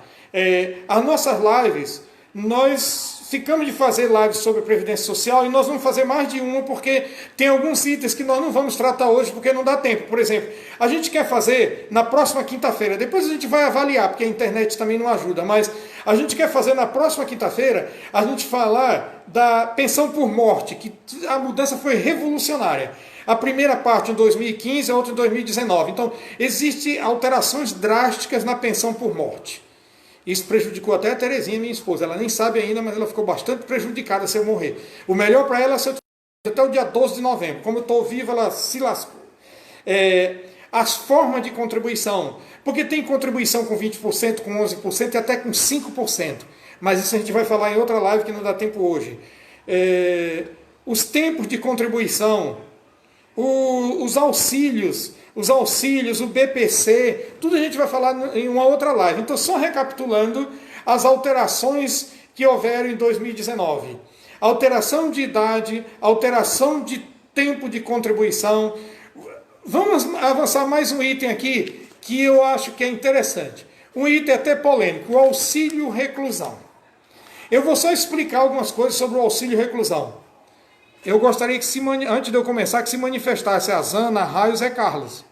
As nossas lives, nós ficamos de fazer lives sobre Previdência Social e nós vamos fazer mais de uma porque tem alguns itens que nós não vamos tratar hoje porque não dá tempo. Por exemplo, a gente quer fazer na próxima quinta-feira, depois a gente vai avaliar, porque a internet também não ajuda, mas a gente quer fazer na próxima quinta-feira, a gente falar da pensão por morte, que a mudança foi revolucionária. A primeira parte em 2015, a outra em 2019. Então, existem alterações drásticas na pensão por morte. Isso prejudicou até a Terezinha, minha esposa. Ela nem sabe ainda, mas ela ficou bastante prejudicada se eu morrer. O melhor para ela é se eu até o dia 12 de novembro. Como eu estou vivo, ela se lascou. As formas de contribuição. Porque tem contribuição com 20%, com 11% e até com 5%. Mas isso a gente vai falar em outra live que não dá tempo hoje. Os tempos de contribuição, os auxílios, o BPC, tudo a gente vai falar em uma outra live. Então, só recapitulando as alterações que houveram em 2019. Alteração de idade, alteração de tempo de contribuição. Vamos avançar mais um item aqui que eu acho que é interessante. Um item até polêmico, o auxílio reclusão. Eu vou só explicar algumas coisas sobre o auxílio reclusão. Eu gostaria que, antes de eu começar, que se manifestasse a Zana, a Raio e o Zé Carlos,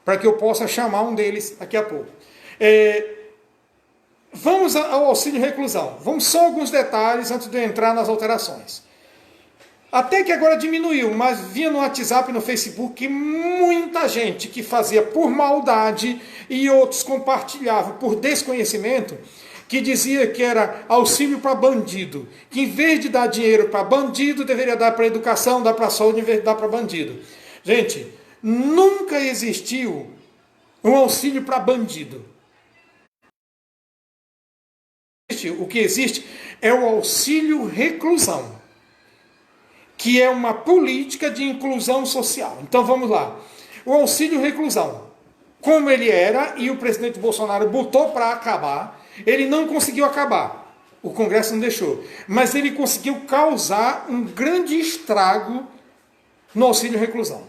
para que eu possa chamar um deles daqui a pouco. Vamos ao auxílio reclusão. Vamos só alguns detalhes antes de eu entrar nas alterações. Até que agora diminuiu, mas vinha no WhatsApp e no Facebook muita gente que fazia por maldade e outros compartilhavam por desconhecimento, que dizia que era auxílio para bandido, que em vez de dar dinheiro para bandido, deveria dar para educação, dar para saúde, em vez de dar para bandido. Gente, nunca existiu um auxílio para bandido. O que existe é o auxílio reclusão, que é uma política de inclusão social. Então vamos lá. O auxílio reclusão, como ele era, e o presidente Bolsonaro botou para acabar, ele não conseguiu acabar. O Congresso não deixou. Mas ele conseguiu causar um grande estrago no auxílio reclusão.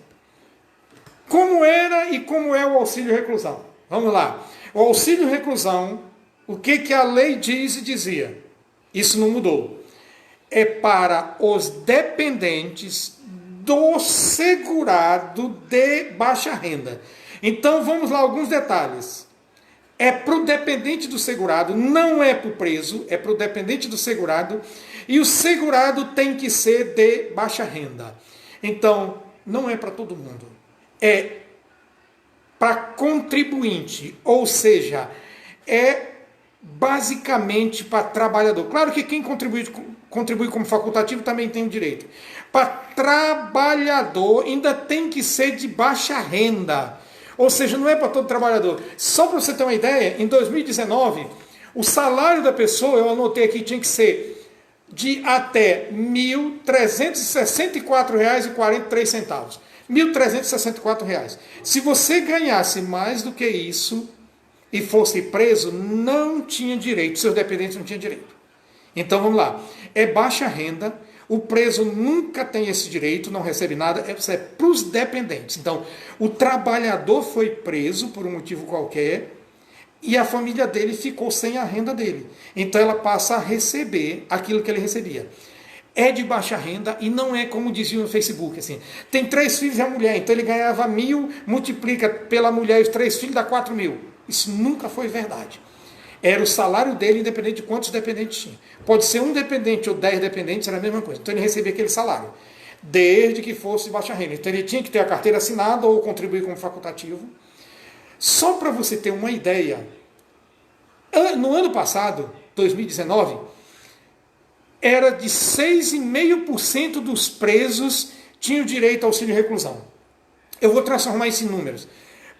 Como era e como é o auxílio reclusão? Vamos lá. O auxílio reclusão, o que a lei diz e dizia? Isso não mudou. É para os dependentes do segurado de baixa renda. Então vamos lá, alguns detalhes. É para o dependente do segurado, não é para o preso, é para o dependente do segurado, e o segurado tem que ser de baixa renda. Então, não é para todo mundo. É para contribuinte, ou seja, é basicamente para trabalhador. Claro que quem contribui como facultativo também tem o direito. Para trabalhador ainda tem que ser de baixa renda. Ou seja, não é para todo trabalhador. Só para você ter uma ideia, em 2019, o salário da pessoa, eu anotei aqui, tinha que ser de até R$ 1.364,43. R$ 1.364. Se você ganhasse mais do que isso e fosse preso, não tinha direito, seus dependentes não tinham direito. Então vamos lá, é baixa renda, o preso nunca tem esse direito, não recebe nada, é para os dependentes. Então, o trabalhador foi preso por um motivo qualquer e a família dele ficou sem a renda dele. Então, ela passa a receber aquilo que ele recebia. É de baixa renda e não é como dizia no Facebook, assim, tem 3 filhos e a mulher, então ele ganhava 1.000, multiplica pela mulher e os 3 filhos, dá 4.000. Isso nunca foi verdade. Era o salário dele, independente de quantos dependentes tinha. Pode ser um dependente ou 10 dependentes, era a mesma coisa. Então ele recebia aquele salário, desde que fosse de baixa renda. Então ele tinha que ter a carteira assinada ou contribuir como facultativo. Só para você ter uma ideia, no ano passado, 2019, era de 6,5% dos presos tinham direito ao auxílio reclusão. Eu vou transformar isso em números.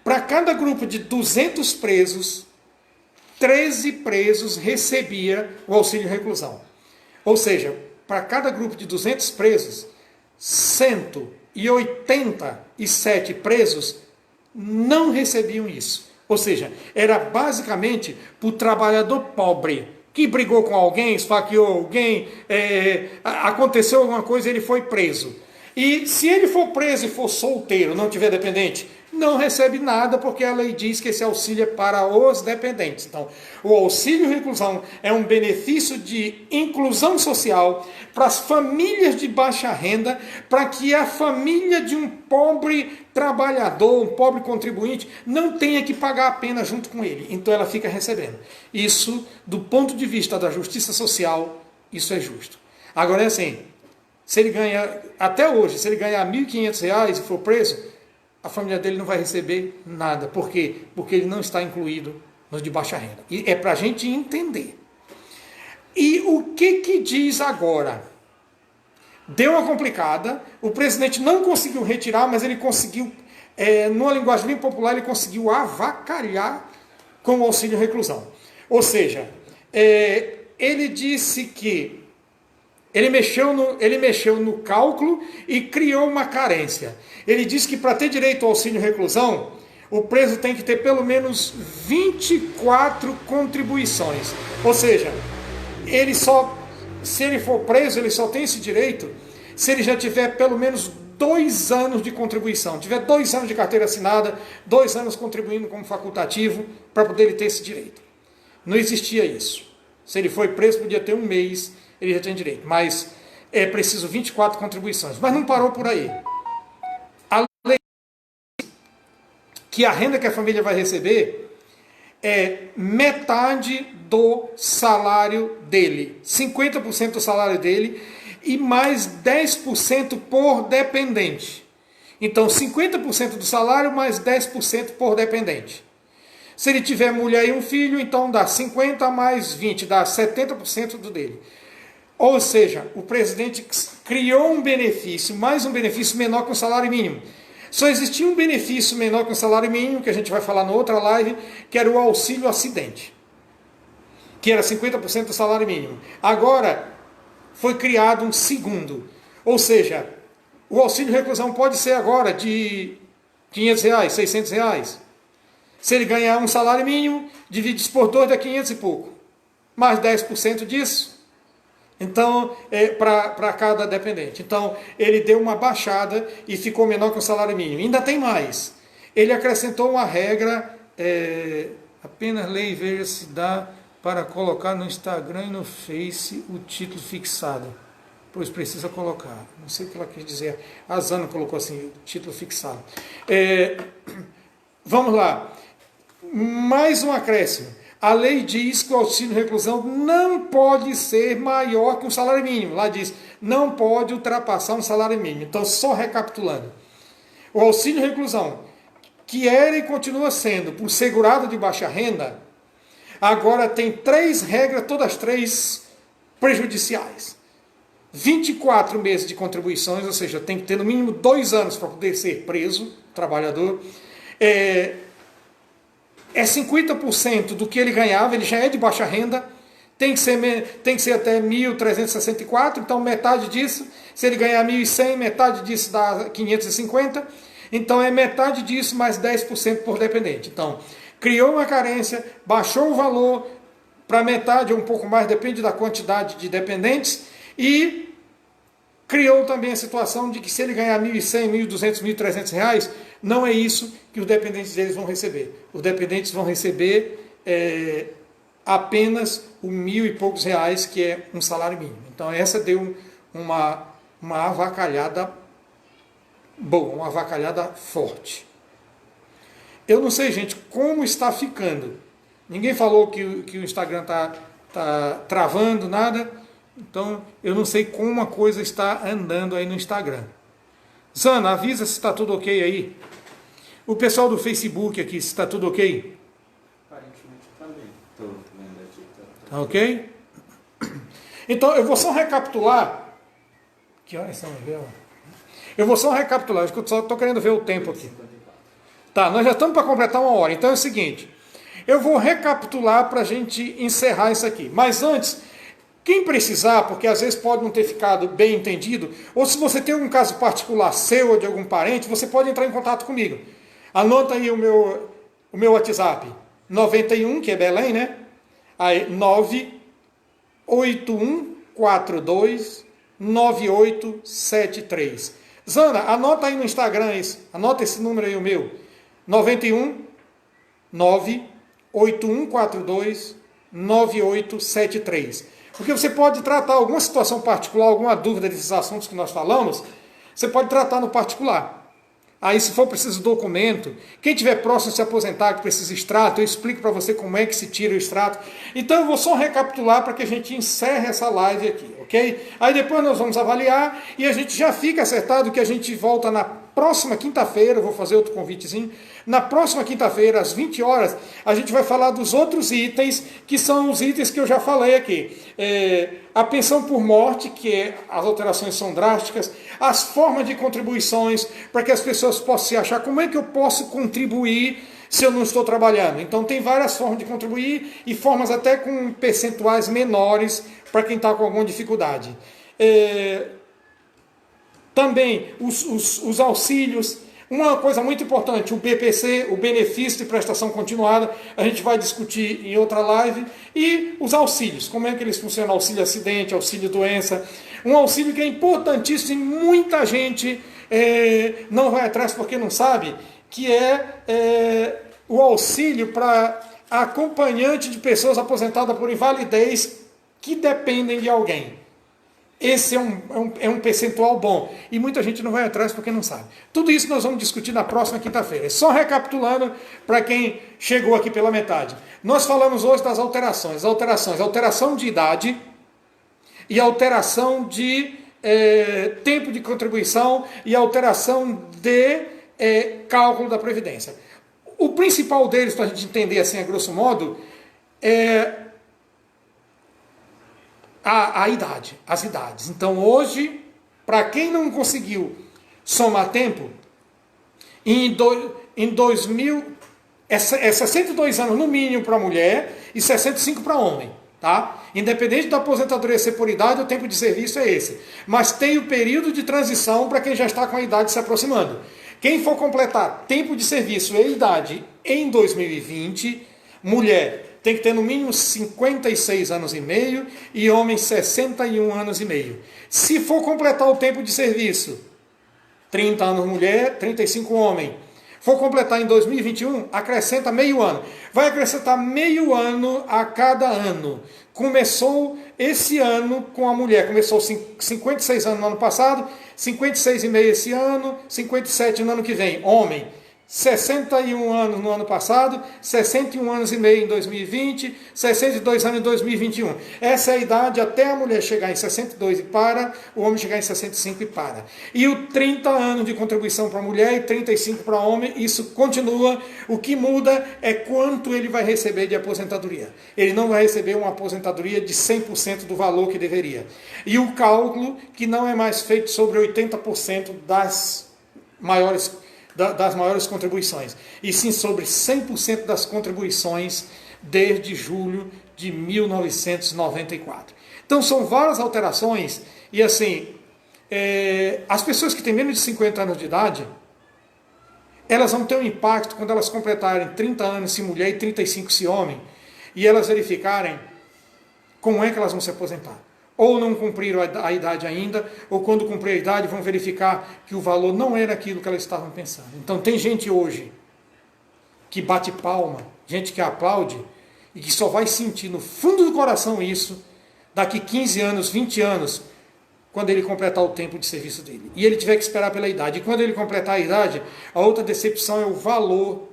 Para cada grupo de 200 presos, 13 presos recebia o auxílio reclusão. Ou seja, para cada grupo de 200 presos, 187 presos não recebiam isso. Ou seja, era basicamente para o trabalhador pobre que brigou com alguém, esfaqueou alguém, aconteceu alguma coisa, ele foi preso. E se ele for preso e for solteiro, não tiver dependente, não recebe nada, porque a lei diz que esse auxílio é para os dependentes. Então, o auxílio reclusão é um benefício de inclusão social para as famílias de baixa renda, para que a família de um pobre trabalhador, um pobre contribuinte, não tenha que pagar a pena junto com ele. Então ela fica recebendo. Isso, do ponto de vista da justiça social, isso é justo. Agora é assim, se ele ganha, até hoje, se ele ganhar R$ 1.500 e for preso, a família dele não vai receber nada. Por quê? Porque ele não está incluído nos de baixa renda. E é para a gente entender. E o que diz agora? Deu uma complicada, o presidente não conseguiu retirar, mas ele conseguiu, numa linguagem bem popular, ele conseguiu avacalhar com o auxílio reclusão. Ou seja, ele disse que ele mexeu no cálculo e criou uma carência. Ele disse que para ter direito ao auxílio reclusão, o preso tem que ter pelo menos 24 contribuições. Ou seja, se ele for preso, ele só tem esse direito se ele já tiver pelo menos 2 anos de contribuição. Tiver 2 anos de carteira assinada, 2 anos contribuindo como facultativo, para poder ele ter esse direito. Não existia isso. Se ele foi preso, podia ter 1 mês, ele já tem direito. Mas é preciso 24 contribuições. Mas não parou por aí. A lei diz que a renda que a família vai receber é metade do salário dele. 50% do salário dele e mais 10% por dependente. Então, 50% do salário mais 10% por dependente. Se ele tiver mulher e um filho, então dá 50 mais 20, dá 70% do dele. Ou seja, o presidente criou um benefício, mais um benefício menor que o salário mínimo. Só existia um benefício menor que o salário mínimo, que a gente vai falar na outra live, que era o auxílio acidente, que era 50% do salário mínimo. Agora, foi criado um segundo. Ou seja, o auxílio reclusão pode ser agora de R$ 500, R$ 600. Se ele ganhar um salário mínimo, divide isso por 2, dá 500 e pouco. Mais 10% disso. Então, para cada dependente. Então, ele deu uma baixada e ficou menor que o salário mínimo. Ainda tem mais. Ele acrescentou uma regra, apenas leia e veja se dá para colocar no Instagram e no Face o título fixado. Pois precisa colocar. Não sei o que ela quis dizer. A Zana colocou assim, título fixado. Vamos lá. Mais um acréscimo. A lei diz que o auxílio reclusão não pode ser maior que um salário mínimo. Lá diz, não pode ultrapassar um salário mínimo. Então, só recapitulando. O auxílio reclusão, que era e continua sendo por segurado de baixa renda, agora tem 3 regras, todas 3 prejudiciais. 24 meses de contribuições, ou seja, tem que ter no mínimo 2 anos para poder ser preso, trabalhador. É 50% do que ele ganhava, ele já é de baixa renda, tem que ser até 1.364, então metade disso, se ele ganhar 1.100, metade disso dá 550, então é metade disso mais 10% por dependente. Então, criou uma carência, baixou o valor para metade ou um pouco mais, depende da quantidade de dependentes, e criou também a situação de que se ele ganhar 1.100, 1.200, 1.300 reais, não é isso que os dependentes deles vão receber. Os dependentes vão receber apenas os 1.000 e poucos reais, que é um salário mínimo. Então essa deu uma avacalhada boa, uma avacalhada forte. Eu não sei, gente, como está ficando Ninguém falou que o Instagram tá travando, nada. Então, eu não sei como a coisa está andando aí no Instagram. Zana, avisa se está tudo ok aí. O pessoal do Facebook aqui, se está tudo ok? Aparentemente também. Estou vendo aqui. Tá ok? Então, eu vou só recapitular. Que horas são? Eu vou só recapitular, eu só estou querendo ver o tempo aqui. Tá, nós já estamos para completar 1 hora. Então é o seguinte, eu vou recapitular para a gente encerrar isso aqui. Mas antes, quem precisar, porque às vezes pode não ter ficado bem entendido, ou se você tem algum caso particular seu ou de algum parente, você pode entrar em contato comigo. Anota aí o meu WhatsApp, 91, que é Belém, né? Aí, 981429873. Zana, anota aí no Instagram isso. Anota esse número aí, o meu. 91 98142 9873. Porque você pode tratar alguma situação particular, alguma dúvida desses assuntos que nós falamos, você pode tratar no particular. Aí, se for preciso documento, quem tiver próximo a se aposentar, que precisa extrato, eu explico para você como é que se tira o extrato. Então, eu vou só recapitular para que a gente encerre essa live aqui, ok? Aí depois nós vamos avaliar e a gente já fica acertado que a gente volta na próxima quinta-feira, eu vou fazer outro convitezinho. Na próxima quinta-feira, às 20 horas, a gente vai falar dos outros itens, que são os itens que eu já falei aqui. A pensão por morte, que as alterações são drásticas, as formas de contribuições, para que as pessoas possam se achar como é que eu posso contribuir se eu não estou trabalhando. Então tem várias formas de contribuir e formas até com percentuais menores para quem está com alguma dificuldade. Também os auxílios. Uma coisa muito importante, o BPC, o benefício de prestação continuada, a gente vai discutir em outra live. E os auxílios, como é que eles funcionam, auxílio acidente, auxílio doença. Um auxílio que é importantíssimo e muita gente não vai atrás porque não sabe, que é o auxílio para acompanhante de pessoas aposentadas por invalidez que dependem de alguém. Esse é um percentual bom. E muita gente não vai atrás porque não sabe. Tudo isso nós vamos discutir na próxima quinta-feira. Só recapitulando para quem chegou aqui pela metade. Nós falamos hoje das alterações. Alteração de idade e alteração de tempo de contribuição e alteração de cálculo da Previdência. O principal deles, para a gente entender assim a grosso modo, é a idade, as idades. Então hoje, para quem não conseguiu somar tempo, em 2000, é 62 anos no mínimo para mulher e 65 para homem. Tá? Independente da aposentadoria ser por idade, o tempo de serviço é esse. Mas tem o período de transição para quem já está com a idade se aproximando. Quem for completar tempo de serviço e idade em 2020, mulher tem que ter no mínimo 56 anos e meio e homem 61 anos e meio. Se for completar o tempo de serviço, 30 anos mulher, 35 homem. For completar em 2021, acrescenta meio ano. Vai acrescentar meio ano a cada ano. Começou esse ano com a mulher. Começou 56 anos no ano passado, 56,5 esse ano, 57 no ano que vem. Homem, 61 anos no ano passado, 61 anos e meio em 2020, 62 anos em 2021. Essa é a idade até a mulher chegar em 62 e para, o homem chegar em 65 e para. E o 30 anos de contribuição para a mulher e 35 para o homem, isso continua. O que muda é quanto ele vai receber de aposentadoria. Ele não vai receber uma aposentadoria de 100% do valor que deveria. E o cálculo, que não é mais feito sobre 80% das maiores contribuições, e sim sobre 100% das contribuições desde julho de 1994. Então são várias alterações, e assim, as pessoas que têm menos de 50 anos de idade, elas vão ter um impacto quando elas completarem 30 anos se mulher e 35 se homem, e elas verificarem como é que elas vão se aposentar. Ou não cumpriram a idade ainda, ou quando cumprir a idade vão verificar que o valor não era aquilo que elas estavam pensando. Então tem gente hoje que bate palma, gente que aplaude, e que só vai sentir no fundo do coração isso daqui 15 anos, 20 anos, quando ele completar o tempo de serviço dele. E ele tiver que esperar pela idade. E quando ele completar a idade, a outra decepção é o valor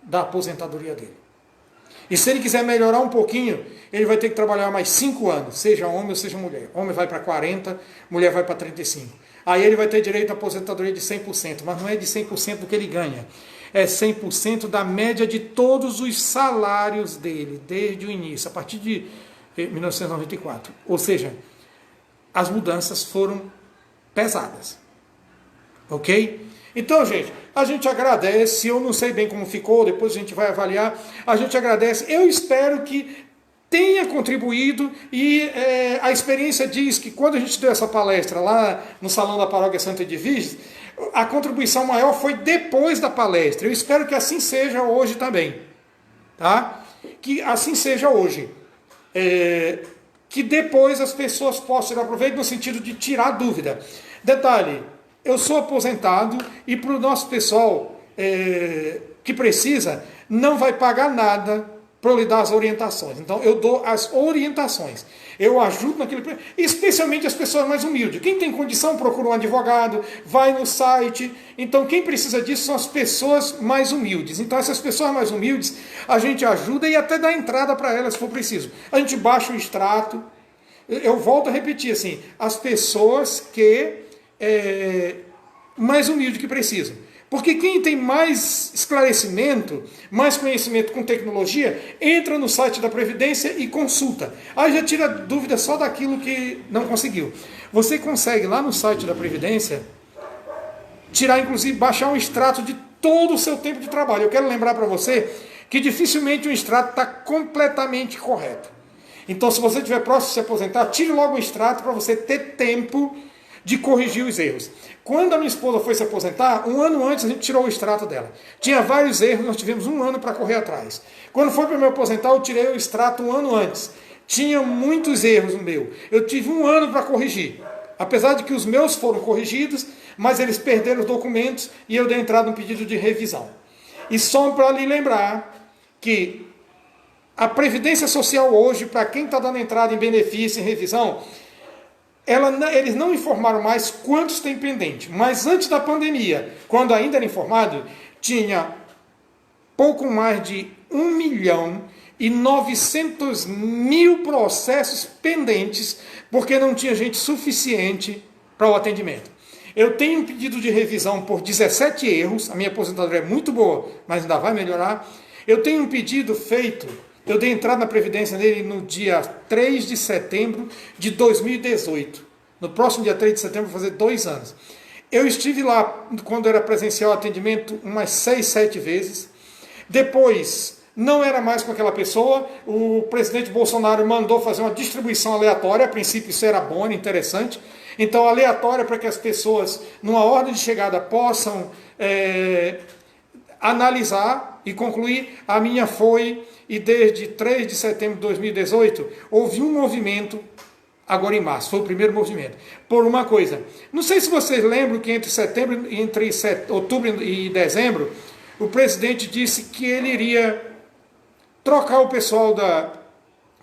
da aposentadoria dele. E se ele quiser melhorar um pouquinho, ele vai ter que trabalhar mais 5 anos, seja homem ou seja mulher. Homem vai para 40, mulher vai para 35. Aí ele vai ter direito à aposentadoria de 100%, mas não é de 100% do que ele ganha. É 100% da média de todos os salários dele, desde o início, a partir de 1994. Ou seja, as mudanças foram pesadas. Ok? Então, gente, a gente agradece. Eu não sei bem como ficou, depois a gente vai avaliar. A gente agradece. Eu espero que tenha contribuído e a experiência diz que quando a gente deu essa palestra lá no Salão da Paróquia Santa Edviges, a contribuição maior foi depois da palestra. Eu espero que assim seja hoje também. Tá? Que assim seja hoje. Que depois as pessoas possam tirar proveito no sentido de tirar dúvida. Detalhe, eu sou aposentado e para o nosso pessoal que precisa, não vai pagar nada para eu lhe dar as orientações. Então, eu dou as orientações. Eu ajudo naquele... Especialmente as pessoas mais humildes. Quem tem condição, procura um advogado, vai no site. Então, quem precisa disso são as pessoas mais humildes. Então, essas pessoas mais humildes, a gente ajuda e até dá entrada para elas, se for preciso. A gente baixa o extrato. Eu volto a repetir, assim, as pessoas que... mais humildes que precisam. Porque quem tem mais esclarecimento, mais conhecimento com tecnologia, entra no site da Previdência e consulta. Aí já tira dúvida só daquilo que não conseguiu. Você consegue lá no site da Previdência tirar, inclusive, baixar um extrato de todo o seu tempo de trabalho. Eu quero lembrar para você que dificilmente um extrato está completamente correto. Então, se você estiver próximo de se aposentar, tire logo o extrato para você ter tempo de corrigir os erros. Quando a minha esposa foi se aposentar, 1 ano antes a gente tirou o extrato dela. Tinha vários erros, nós tivemos 1 ano para correr atrás. Quando foi para me aposentar, eu tirei o extrato 1 ano antes. Tinha muitos erros no meu. Eu tive 1 ano para corrigir. Apesar de que os meus foram corrigidos, mas eles perderam os documentos e eu dei entrada no pedido de revisão. E só para lhe lembrar que a Previdência Social hoje, para quem está dando entrada em benefício, em revisão, eles não informaram mais quantos tem pendente, mas antes da pandemia, quando ainda era informado, tinha pouco mais de 1.900.000 processos pendentes, porque não tinha gente suficiente para o atendimento. Eu tenho um pedido de revisão por 17 erros, a minha aposentadoria é muito boa, mas ainda vai melhorar. Eu tenho um pedido feito... Eu dei entrada na Previdência nele no dia 3 de setembro de 2018. No próximo dia 3 de setembro, vou fazer 2 anos. Eu estive lá, quando era presencial atendimento, umas 6, 7 vezes. Depois, não era mais com aquela pessoa. O presidente Bolsonaro mandou fazer uma distribuição aleatória. A princípio, isso era bom, interessante. Então, aleatória para que as pessoas, numa ordem de chegada, possam analisar e concluir. A minha foi... E desde 3 de setembro de 2018, houve um movimento, agora em março, foi o primeiro movimento, por uma coisa. Não sei se vocês lembram que entre outubro e dezembro, o presidente disse que ele iria trocar o pessoal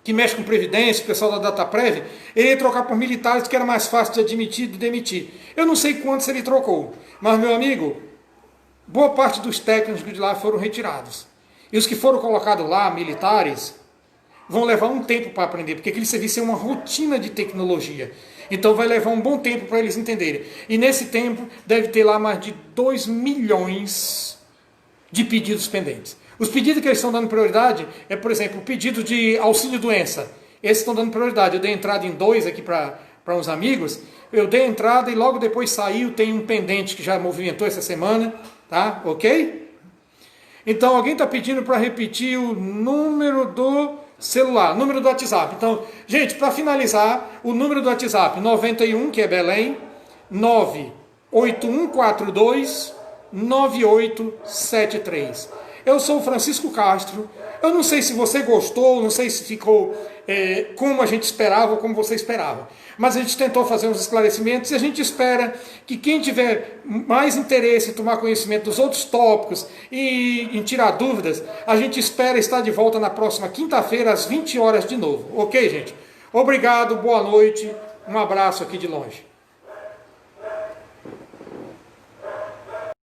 que mexe com Previdência, o pessoal da Dataprev, ele ia trocar por militares, que era mais fácil de admitir e de demitir. Eu não sei quantos ele trocou, mas, meu amigo, boa parte dos técnicos de lá foram retirados. E os que foram colocados lá, militares, vão levar um tempo para aprender, porque aquele serviço é uma rotina de tecnologia. Então vai levar um bom tempo para eles entenderem. E nesse tempo deve ter lá mais de 2 milhões de pedidos pendentes. Os pedidos que eles estão dando prioridade é, por exemplo, o pedido de auxílio-doença. Esses estão dando prioridade. Eu dei entrada em 2 aqui para uns amigos. Eu dei entrada e logo depois saiu. Tem um pendente que já movimentou essa semana. Tá? Ok? Então, alguém está pedindo para repetir o número do celular, número do WhatsApp. Então, gente, para finalizar, o número do WhatsApp, 91, que é Belém, 981429873. Eu sou o Francisco Castro. Eu não sei se você gostou, não sei se ficou como a gente esperava ou como você esperava. Mas a gente tentou fazer uns esclarecimentos e a gente espera que quem tiver mais interesse em tomar conhecimento dos outros tópicos e em tirar dúvidas, a gente espera estar de volta na próxima quinta-feira às 20 horas de novo. Ok, gente? Obrigado, boa noite, um abraço aqui de longe.